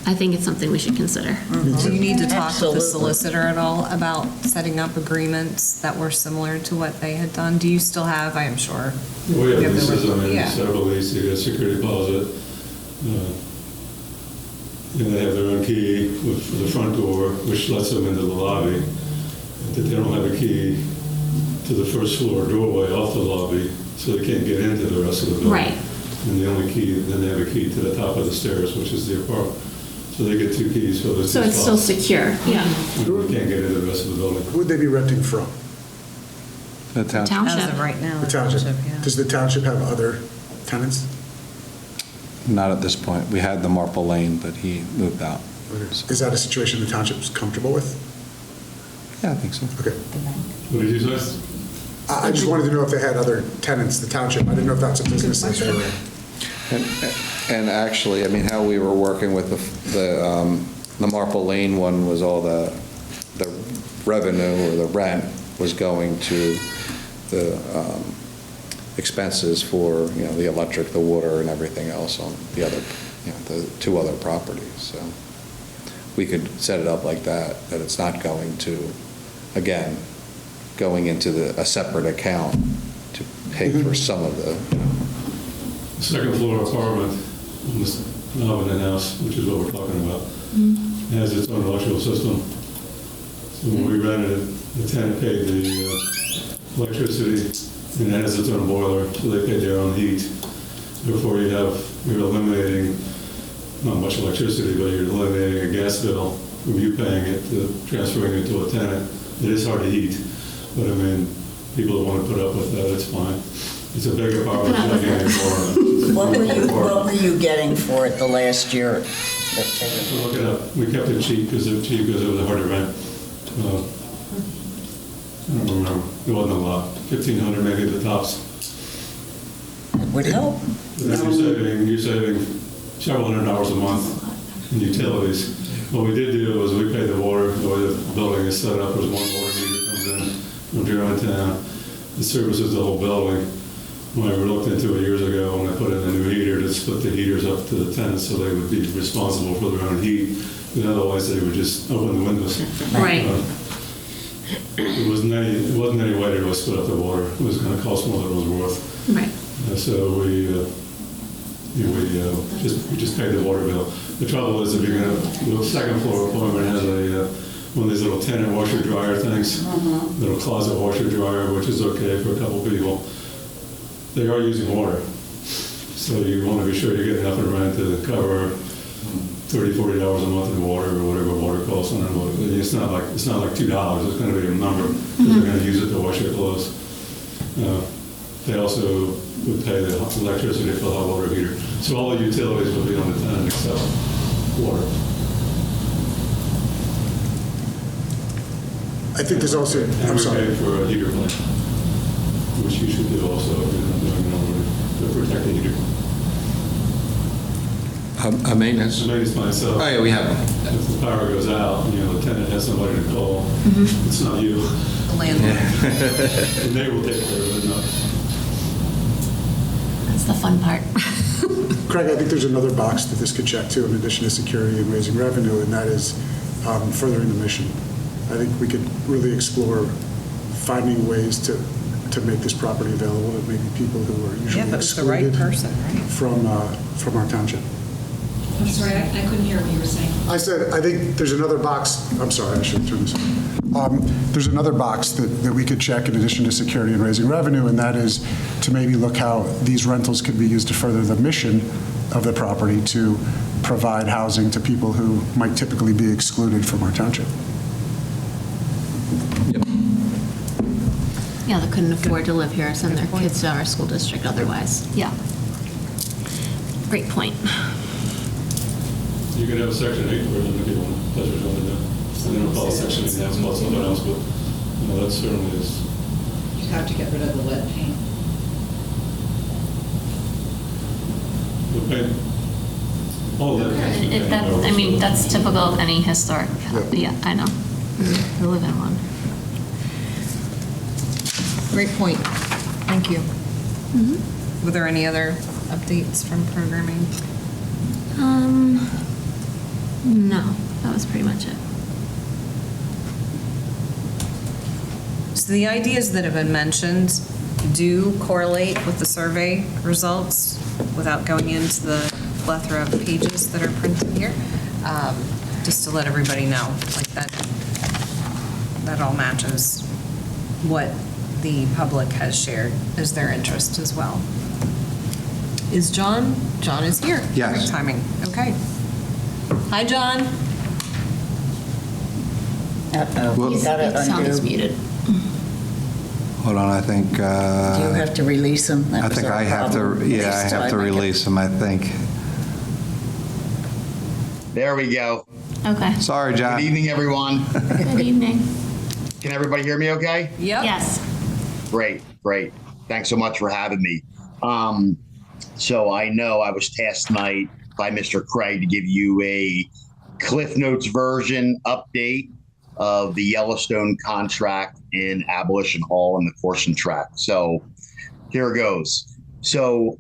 I think it's something we should consider. Do you need to talk with Absolutely. the solicitor at all about setting up agreements that were similar to what they had done? Do you still have, I am sure? We have You have the leases, I re- mean, yeah. several leases, you get a security deposit. They have their own key for the front door, which lets them into the lobby. But they don't have a key to the first floor doorway off the lobby, so they can't get into the rest of the building. Right. And the only key, then they have a key to the top of the stairs, which is the apartment. So they get 2 keys for the 2 So it's still spots. secure, yeah. And they can't get into the rest of the building. Who would they be renting from? The town. As Township. of right now. The township? yeah. Does the township have other tenants? Not at this point. We had the Marple Lane, but he moved out. Is that a situation the township's comfortable with? Yeah, I think so. Okay. What did you say? I just wanted to know if they had other tenants, the township. I didn't know if that's a business that's for And actually, I mean, how we were working with the Marple Lane one was all the revenue or the rent was going to the expenses for, the electric, the water, and everything else on the other, the 2 other properties. So we could set it up like that it's not going to, again, going into a separate account to pay for some of the, Second floor apartment on this Novinan house, which is what we're talking about, has its own electrical system. So when we rented it, the tenant paid the electricity, and it has its own boiler, so they pay their own heat. Therefore, you're eliminating not much electricity, but you're eliminating a gas bill from you paying it to transferring it to a tenant. It is hard to heat, but I mean, people that want to put up with that, it's fine. It's a big apartment, it's not getting more. What were you getting for it the last year? We'll look it up. We kept it cheap because it was hard to rent. I don't remember. It wasn't a lot. 1,500 maybe at the tops. Would help. But then you're saving several $100 a month in utilities. What we did do was we paid the water, the way the building is set up, there's one water meter comes in from Germantown. It services the whole building. When we looked into it years ago, when I put in a new heater to split the heaters up to the tenants so they would be responsible for their own heat. But otherwise, they would just open the windows. Right. It wasn't any way to split up the water. It was going to cost more than it was worth. Right. So we just paid the water bill. The trouble is, if you're going to, the second floor apartment has one of these little tenant washer dryer things, little closet washer dryer, which is okay for a couple people. They are using water, so you want to be sure you get enough in rent to cover $30, $40 a month in water or whatever water costs on it. It's not like $2. It's going to be a number because they're going to use it to wash their clothes. They also would pay the electricity for the hot water heater. So all the utilities would be on the tenant except water. I think there's also, And I'm we sorry. pay for a heater plan, which you should do also if you're not doing it already, to protect the heater. A maintenance? The maintenance myself. Oh, yeah, we have them. If the power goes out, the tenant has somebody to call, it's not you. The landlord. And they will take care of it, not. That's the fun part. Craig, I think there's another box that this could check too, in addition to security and raising revenue, and that is furthering the mission. I think we could really explore finding ways to make this property available to maybe people who are usually Yeah, but it's the right excluded person, right? from our township. I'm sorry, I couldn't hear what you were saying. I said, I think there's another box, I'm sorry, I should turn this on. There's another box that we could check in addition to security and raising revenue, and that is to maybe look how these rentals could be used to further the mission of the property to provide housing to people who might typically be excluded from our township. Yeah, that couldn't afford to live here, send their kids to our school district otherwise. Yeah. Great point. You can have a Section 8 for them if you want. That's what you want to do. I don't call it Section 8 now, it's called something else, but that certainly is. You'd have to get rid of the lead paint. The paint, all of that. That's typical of any historic. Yeah, I know. We live in one. Great point. Thank you. Were there any other updates from programming? No, that was pretty much it. So the ideas that have been mentioned do correlate with the survey results without going into the plethora of pages that are printed here. Just to let everybody know, like that all matches what the public has shared as their interest as well. Is John? John is here. Yes. Great timing. Okay. Hi, John. Uh-oh, you gotta His sound is undo. muted. Hold on, I think. Do you have to release them? That I was think our I have to, problem yeah, I last have to time. release them, I think. There we go. Okay. Sorry, Good John. evening, everyone. Good evening. Can everybody hear me okay? Yep. Yes. Great. Thanks so much for having me. So I know I was tasked tonight by Mr. Craig to give you a Cliff Notes version update of the Yellowstone contract in Abolition Hall and the course and track. So here it goes. So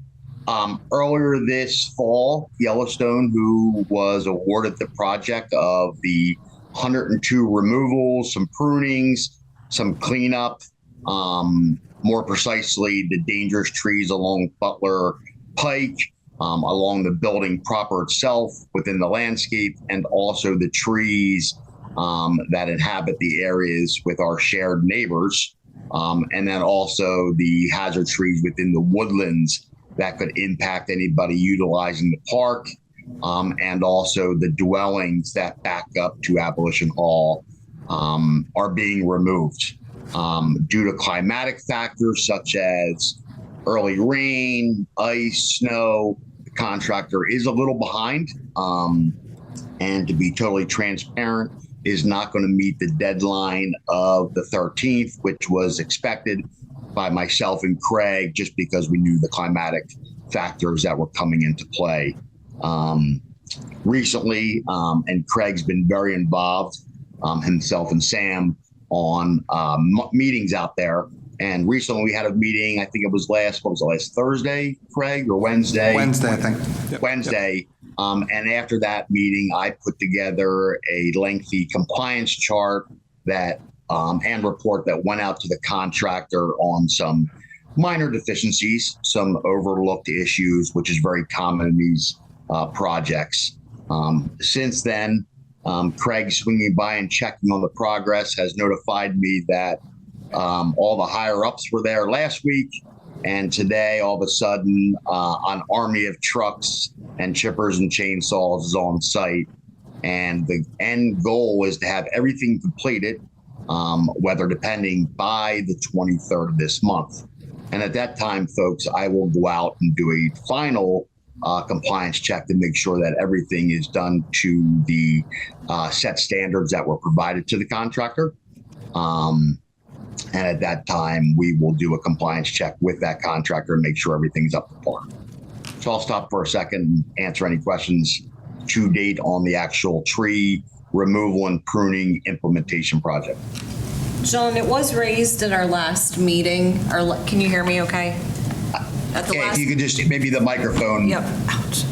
earlier this fall, Yellowstone, who was awarded the project of the 102 removals, some prunings, some cleanup, more precisely the dangerous trees along Butler Pike, along the building proper itself within the landscape, and also the trees that inhabit the areas with our shared neighbors, and then also the hazard trees within the woodlands that could impact anybody utilizing the park, and also the dwellings that back up to Abolition Hall are being removed due to climatic factors such as early rain, ice, snow. The contractor is a little behind, and to be totally transparent, is not going to meet the deadline of the 13th, which was expected by myself and Craig, just because we knew the climatic factors that were coming into play. Recently, and Craig's been very involved, himself and Sam, on meetings out there. And recently we had a meeting, I think it was last Thursday, Craig, or Wednesday? Wednesday, I think. Yep. Wednesday. And after that meeting, I put together a lengthy compliance chart that and report that went out to the contractor on some minor deficiencies, some overlooked issues, which is very common in these projects. Since then, Craig, swinging by and checking on the progress, has notified me that all the higher ups were there last week, and today all of a sudden an army of trucks and chippers and chainsaws is on site, and the end goal is to have everything completed, weather depending, by the 23rd of this month. And at that time, folks, I will go out and do a final compliance check to make sure that everything is done to the set standards that were provided to the contractor. And at that time, we will do a compliance check with that contractor and make sure everything's up to par. So I'll stop for a second and answer any questions to date on the actual tree removal and pruning implementation project. John, it was raised at our last meeting. Can you hear me okay? At the If you could just, maybe the microphone. Yep. Ouch.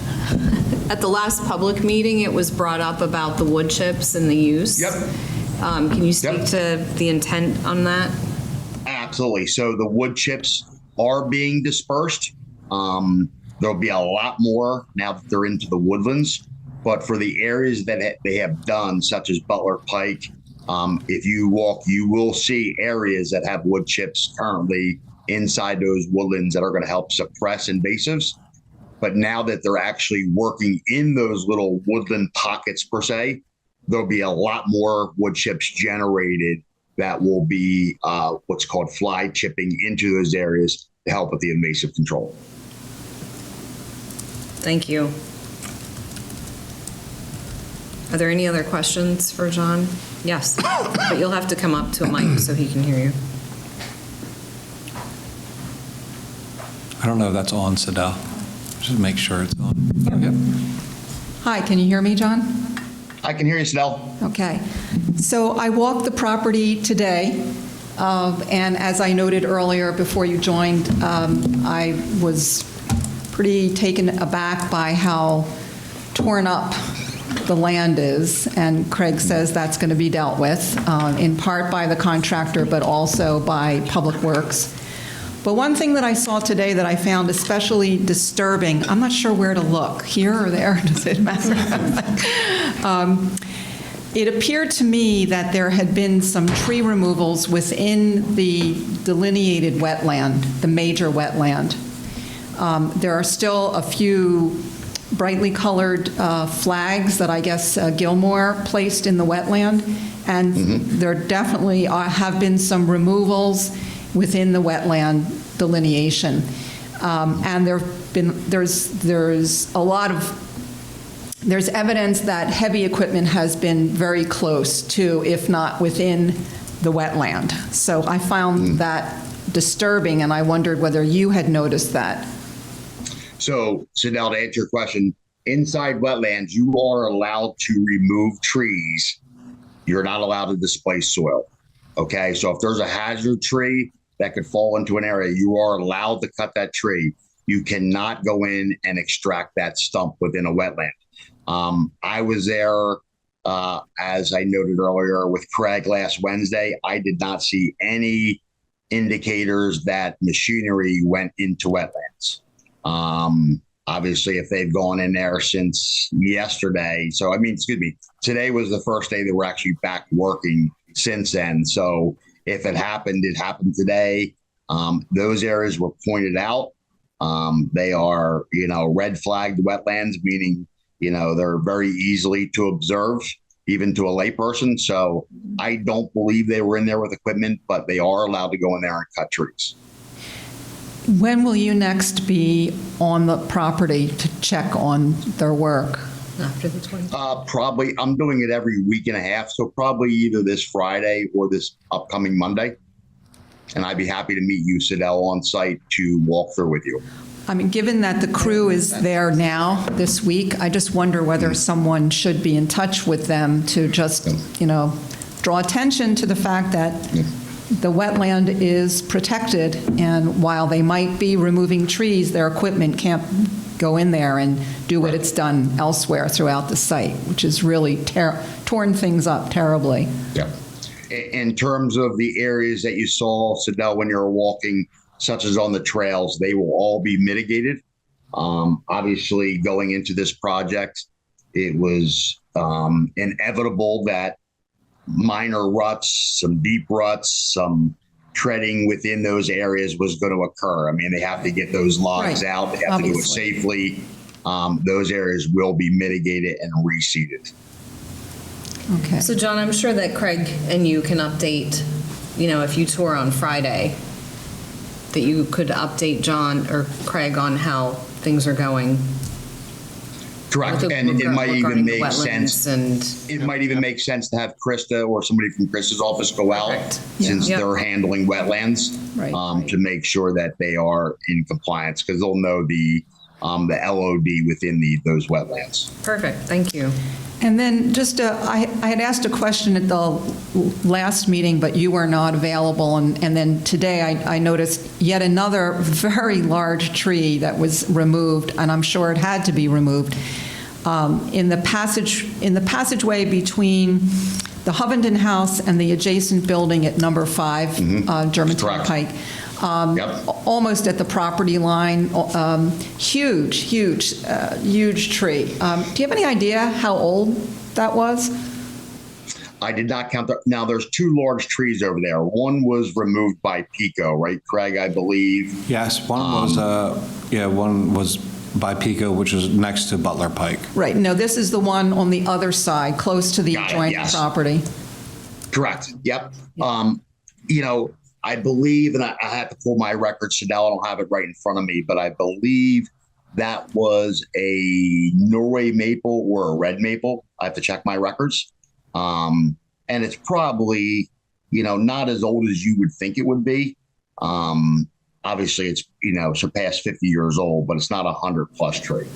At the last public meeting, it was brought up about the wood chips and the use. Yep. Can you speak Yep. to the intent on that? Absolutely. So the wood chips are being dispersed. There'll be a lot more now that they're into the woodlands. But for the areas that they have done, such as Butler Pike, if you walk, you will see areas that have wood chips currently inside those woodlands that are going to help suppress invasives. But now that they're actually working in those little woodland pockets per se, there'll be a lot more wood chips generated that will be what's called fly chipping into those areas to help with the invasive control. Thank you. Are there any other questions for John? Yes, but you'll have to come up to a mic so he can hear you. I don't know if that's on, Sadell. Just make sure it's on. Yep. Hi, can you hear me, John? I can hear you, Snell. Okay. So I walked the property today, and as I noted earlier before you joined, I was pretty taken aback by how torn up the land is, and Craig says that's going to be dealt with, in part by the contractor, but also by Public Works. But one thing that I saw today that I found especially disturbing, I'm not sure where to look, here or there, does it matter? It appeared to me that there had been some tree removals within the delineated wetland, the major wetland. There are still a few brightly colored flags that I guess Gilmore placed in the wetland, and there definitely have been some removals within the wetland delineation. And there's evidence that heavy equipment has been very close to, if not within the wetland. So I found that disturbing, and I wondered whether you had noticed that. So, Sidnell, to answer your question, inside wetlands, you are allowed to remove trees. You're not allowed to displace soil. Okay, so if there's a hazard tree that could fall into an area, you are allowed to cut that tree. You cannot go in and extract that stump within a wetland. I was there, as I noted earlier, with Craig last Wednesday. I did not see any indicators that machinery went into wetlands. Obviously, if they've gone in there since yesterday, today was the first day they were actually back working since then. So if it happened today. Those areas were pointed out. They are, red flagged wetlands, meaning, they're very easily to observe, even to a layperson. So I don't believe they were in there with equipment, but they are allowed to go in there and cut trees. When will you next be on the property to check on their work? After the 20th? Probably, I'm doing it every week and a half, so probably either this Friday or this upcoming Monday. And I'd be happy to meet you, Sidell, on site to walk through with you. I mean, given that the crew is there now this week, I just wonder whether someone should be in touch with them to just, draw attention to the fact that the wetland is protected, and while they might be removing trees, their equipment can't go in there and do what it's done elsewhere throughout the site, which has really torn things up terribly. Yeah. In terms of the areas that you saw, Sidell, when you were walking, such as on the trails, they will all be mitigated. Obviously, going into this project, it was inevitable that minor ruts, some deep ruts, some treading within those areas was going to occur. I mean, they have to get those logs out. They have to do it safely. Those areas will be mitigated and reseeded. Okay. So, John, I'm sure that Craig and you can update, if you tour on Friday, that you could update John or Craig on how things are going. Correct, and it might even make sense. It might even make sense to have Krista or somebody from Krista's office go out, since they're handling wetlands, to make sure that they are in compliance, because they'll know the the LOD within those wetlands. Perfect, thank you. And then just, I had asked a question at the last meeting, but you were not available. And then today I noticed yet another very large tree that was removed, and I'm sure it had to be removed, in the passageway between the Hovenden House and the adjacent building at number 5, Germantown Pike. Almost at the property line, huge tree. Do you have any idea how old that was? I did not count that. Now, there's 2 large trees over there. One was removed by Pico, right, Craig, I believe? Yes, one was by Pico, which is next to Butler Pike. Right, no, this is the one on the other side, close to the adjoining property. Correct, yep. I believe, and I have to pull my records, Chanel, I don't have it right in front of me, but I believe that was a Norway maple or a red maple. I have to check my records. And it's probably, not as old as you would think it would be. Obviously, it's, surpassed 50 years old, but it's not a 100+ tree.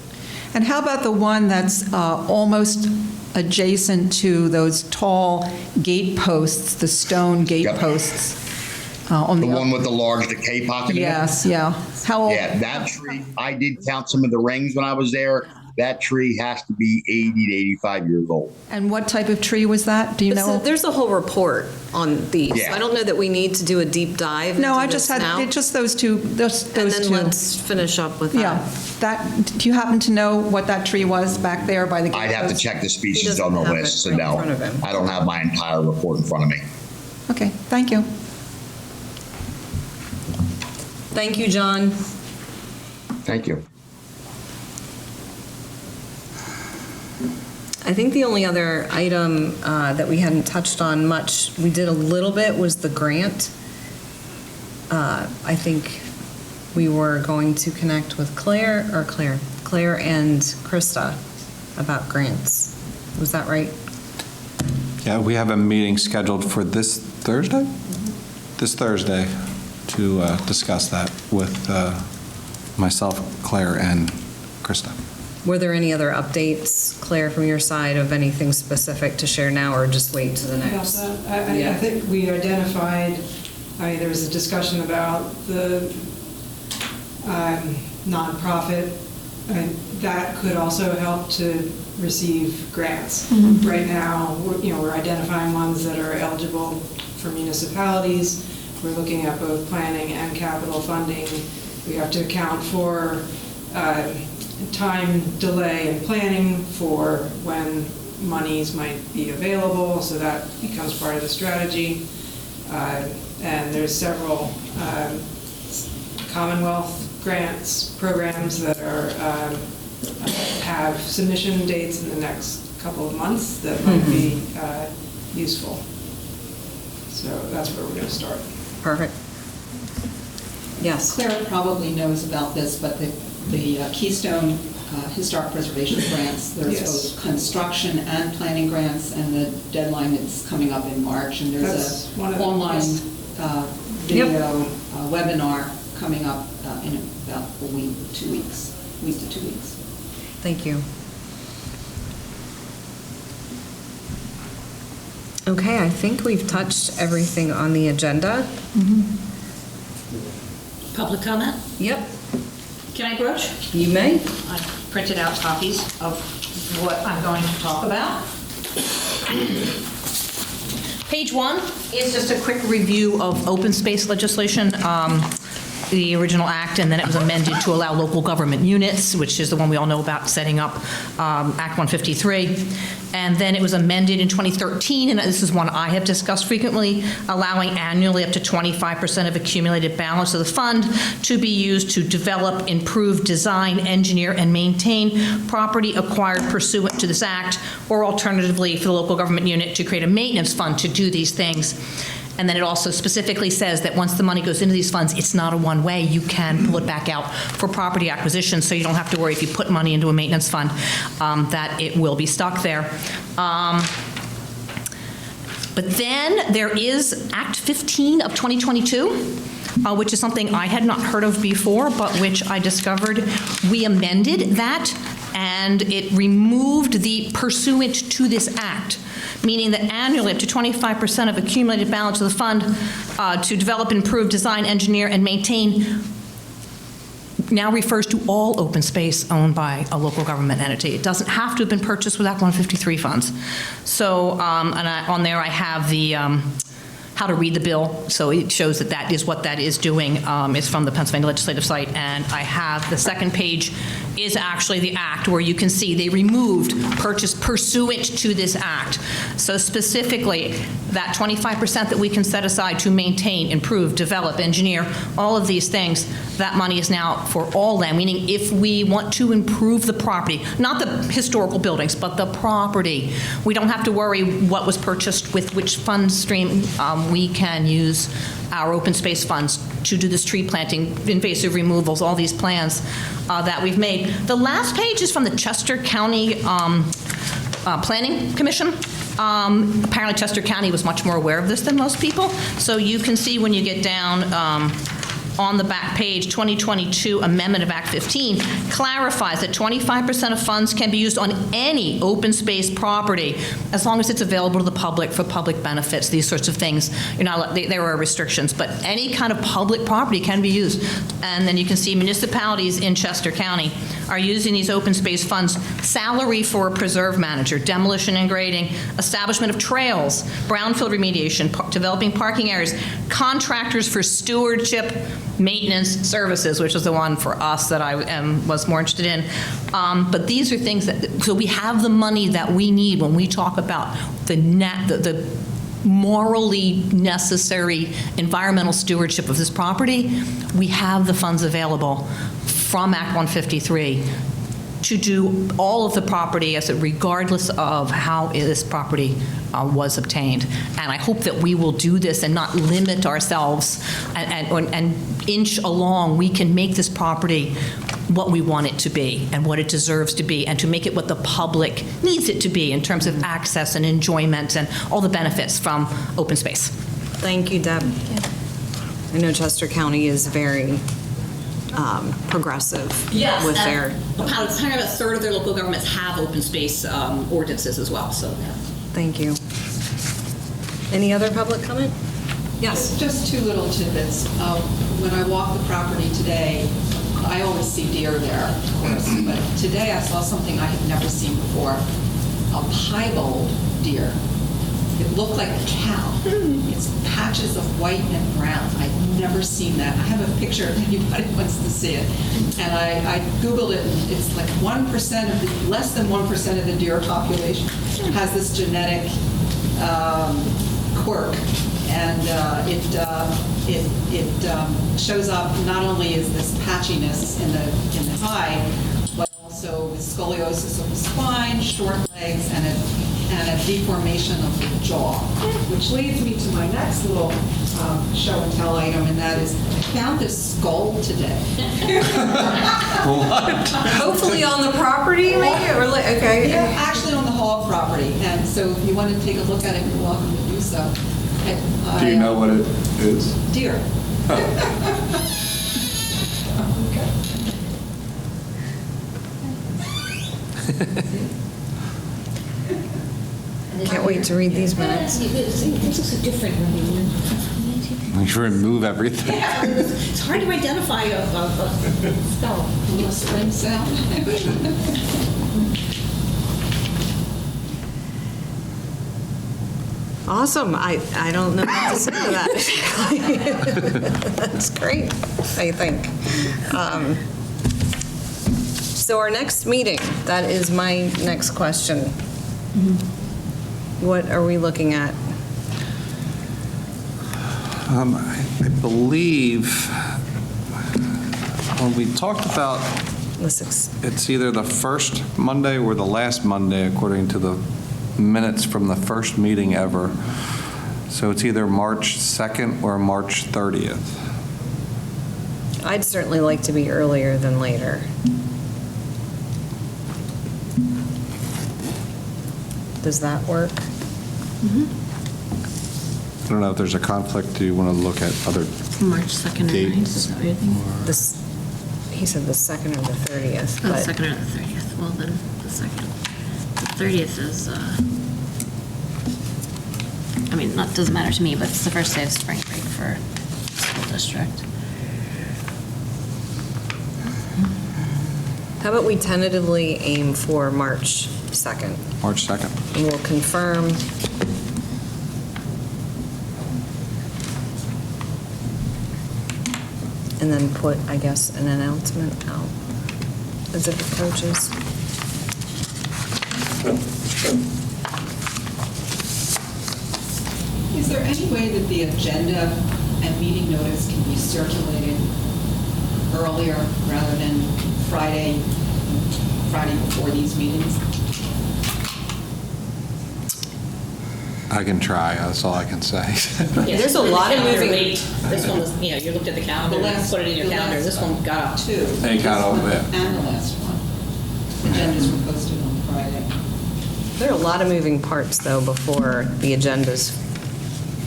And how about the one that's almost adjacent to those tall gate posts, the stone gate posts? On the one with the large decay pocket? Yes, yeah. How old? Yeah, that tree, I did count some of the rings when I was there. That tree has to be 80 to 85 years old. And what type of tree was that? Do you know? There's a whole report on these. Yeah. I don't know that we need to do a deep dive. No, into I just this had now. just those two. Those And then two. let's finish up with that. Yeah. Do you happen to know what that tree was back there by the gate I'd have to post? check the He species doesn't on the have list, it so right in no. front of him. I don't have my entire report in front of me. Okay, thank you. Thank you, John. Thank you. I think the only other item that we hadn't touched on much, we did a little bit, was the grant. I think we were going to connect with Claire and Krista about grants. Was that right? Yeah, we have a meeting scheduled for this Thursday? This Thursday to discuss that with myself, Claire, and Krista. Were there any other updates, Claire, from your side of anything specific to share now, or just wait to the next? I think we identified, there was a discussion about the nonprofit, that could also help to receive grants. Right now, we're identifying ones that are eligible for municipalities. We're looking at both planning and capital funding. We have to account for time delay in planning for when monies might be available, so that becomes part of the strategy. And there's several Commonwealth grants programs that have submission dates in the next couple of months that might be useful. So that's where we're going to start. Perfect. Yes. Claire probably knows about this, but the Keystone Historic Preservation Grants, there's both construction and planning grants, and the deadline is coming up in March, and there's an online video webinar coming up in about a week to 2 weeks. Thank you. Okay, I think we've touched everything on the agenda. Public comment? Yep, Can I broach? you may. I printed out copies of what I'm going to talk about. Page 1 is just a quick review of open space legislation, the original act, and then it was amended to allow local government units, which is the one we all know about, setting up Act 153. And then it was amended in 2013, and this is one I have discussed frequently, allowing annually up to 25% of accumulated balance of the fund to be used to develop, improve, design, engineer, and maintain property acquired pursuant to this act, or alternatively for the local government unit to create a maintenance fund to do these things. And then it also specifically says that once the money goes into these funds, it's not a one-way. You can pull it back out for property acquisition, so you don't have to worry if you put money into a maintenance fund that it will be stuck there. But then there is Act 15 of 2022, which is something I had not heard of before, but which I discovered. We amended that, and it removed the pursuant to this act, meaning that annually up to 25% of accumulated balance of the fund to develop, improve, design, engineer, and maintain now refers to all open space owned by a local government entity. It doesn't have to have been purchased with Act 153 funds. So, on there I have the how to read the bill, so it shows that that is what that is doing. It's from the Pennsylvania legislative site, and I have the second page is actually the act where you can see they removed purchase pursuant to this act. So specifically, that 25% that we can set aside to maintain, improve, develop, engineer, all of these things, that money is now for all land, meaning if we want to improve the property, not the historical buildings, but the property, we don't have to worry what was purchased with which fund stream. We can use our open space funds to do this tree planting, invasive removals, all these plans that we've made. The last page is from the Chester County Planning Commission. Apparently Chester County was much more aware of this than most people. So you can see when you get down on the back page, 2022 Amendment of Act 15 clarifies that 25% of funds can be used on any open space property as long as it's available to the public for public benefits, these sorts of things. There are restrictions, but any kind of public property can be used. And then you can see municipalities in Chester County are using these open space funds, salary for a preserve manager, demolition and grading, establishment of trails, brownfield remediation, developing parking areas, contractors for stewardship, maintenance services, which is the one for us that I was more interested in. But these are things that, so we have the money that we need when we talk about the morally necessary environmental stewardship of this property. We have the funds available from Act 153 to do all of the property regardless of how this property was obtained. And I hope that we will do this and not limit ourselves and inch along. We can make this property what we want it to be and what it deserves to be, and to make it what the public needs it to be in terms of access and enjoyment and all the benefits from open space. Thank you, Deb. I know Chester County is very progressive with their... About a third of their local governments have open space ordinances as well. So, Thank you. Any other public comment? Yes. Just two little tidbits. When I walk the property today, I always see deer there, of course, but today I saw something I had never seen before, a piebald deer. It looked like a cow. It's patches of white and brown. I've never seen that. I have a picture if anybody wants to see it. And I Googled it, and it's like 1% less than 1% of the deer population has this genetic quirk. And it shows up, not only is this patchiness in the hide, but also with scoliosis of the spine, short legs, and a deformation of the jaw. Which leads me to my next little show and tell item, and that is, I found this skull today. What? Hopefully on the property, maybe? Or okay. Yeah, actually on the Hall property. And so if you want to take a look at it, you're welcome to do so. Do you know what it is? Deer. Can't wait to read these minutes. This is a different one. Make sure and move everything. Yeah, it's hard to identify a skull. A little spring sound. Awesome. I don't know what to say to that. That's great, I think. So our next meeting, that is my next question. What are we looking at? I believe when we talked about, it's either the first Monday or the last Monday, according to the minutes from the first meeting ever. So it's either March 2nd or March 30th. I'd certainly like to be earlier than later. Does that work? don't know if there's a conflict. Do you want to look at other March 2nd or 9th, dates? is that what you're thinking? He said the 2nd or the 30th, Oh, the but 2nd or the 30th, well then, the 2nd. The 30th is, I mean, that doesn't matter to me, but it's the first day of spring break for the school district. how about we tentatively aim for March 2nd? March 2nd. And we'll confirm. And then put, I guess, an announcement out as it approaches. Is there any way that the agenda and meeting notice can be circulated earlier rather than Friday before these meetings? I can try, that's all I can say. There's a lot of moving. This one was, you looked at the calendar, put it in your calendar. This one got up. Two. They got over there. And the last one. Agendas were posted on Friday. There are a lot of moving parts, though, before the agenda's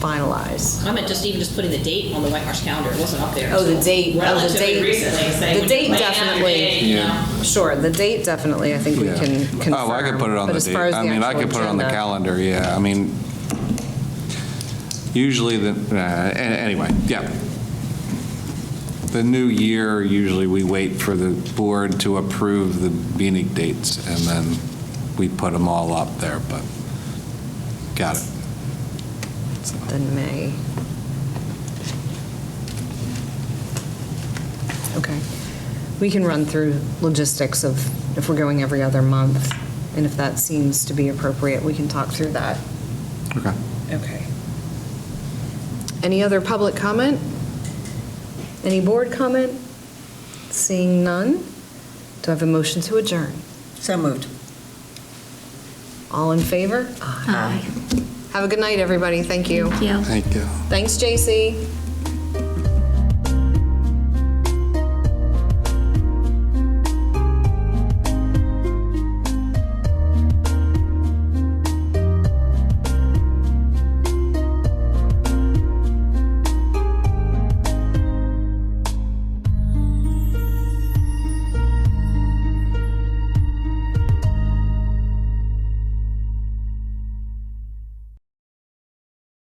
finalized. I meant just putting the date on the Whitemarsh calendar. It wasn't up there. Oh, the date. Oh, the Relatively date. recently, saying The when date you plan out your definitely. day, you know. Sure, the date definitely, I think we Yeah. can confirm. Oh, I could put it on But the as date. far as the I mean, I actual could put it on the agenda- calendar, yeah. I mean, usually anyway, yeah. The new year, usually we wait for the board to approve the meeting dates, and then we put them all up there, but, got it. Then May. Okay. We can run through logistics of if we're going every other month, and if that seems to be appropriate, we can talk through that. Okay. Okay. Any other public comment? Any board comment? Seeing none, do I have a motion to adjourn? So moved. All in favor? Aye. Have a good night, everybody. Thank you. Thank you. Thank you. Thanks, JC.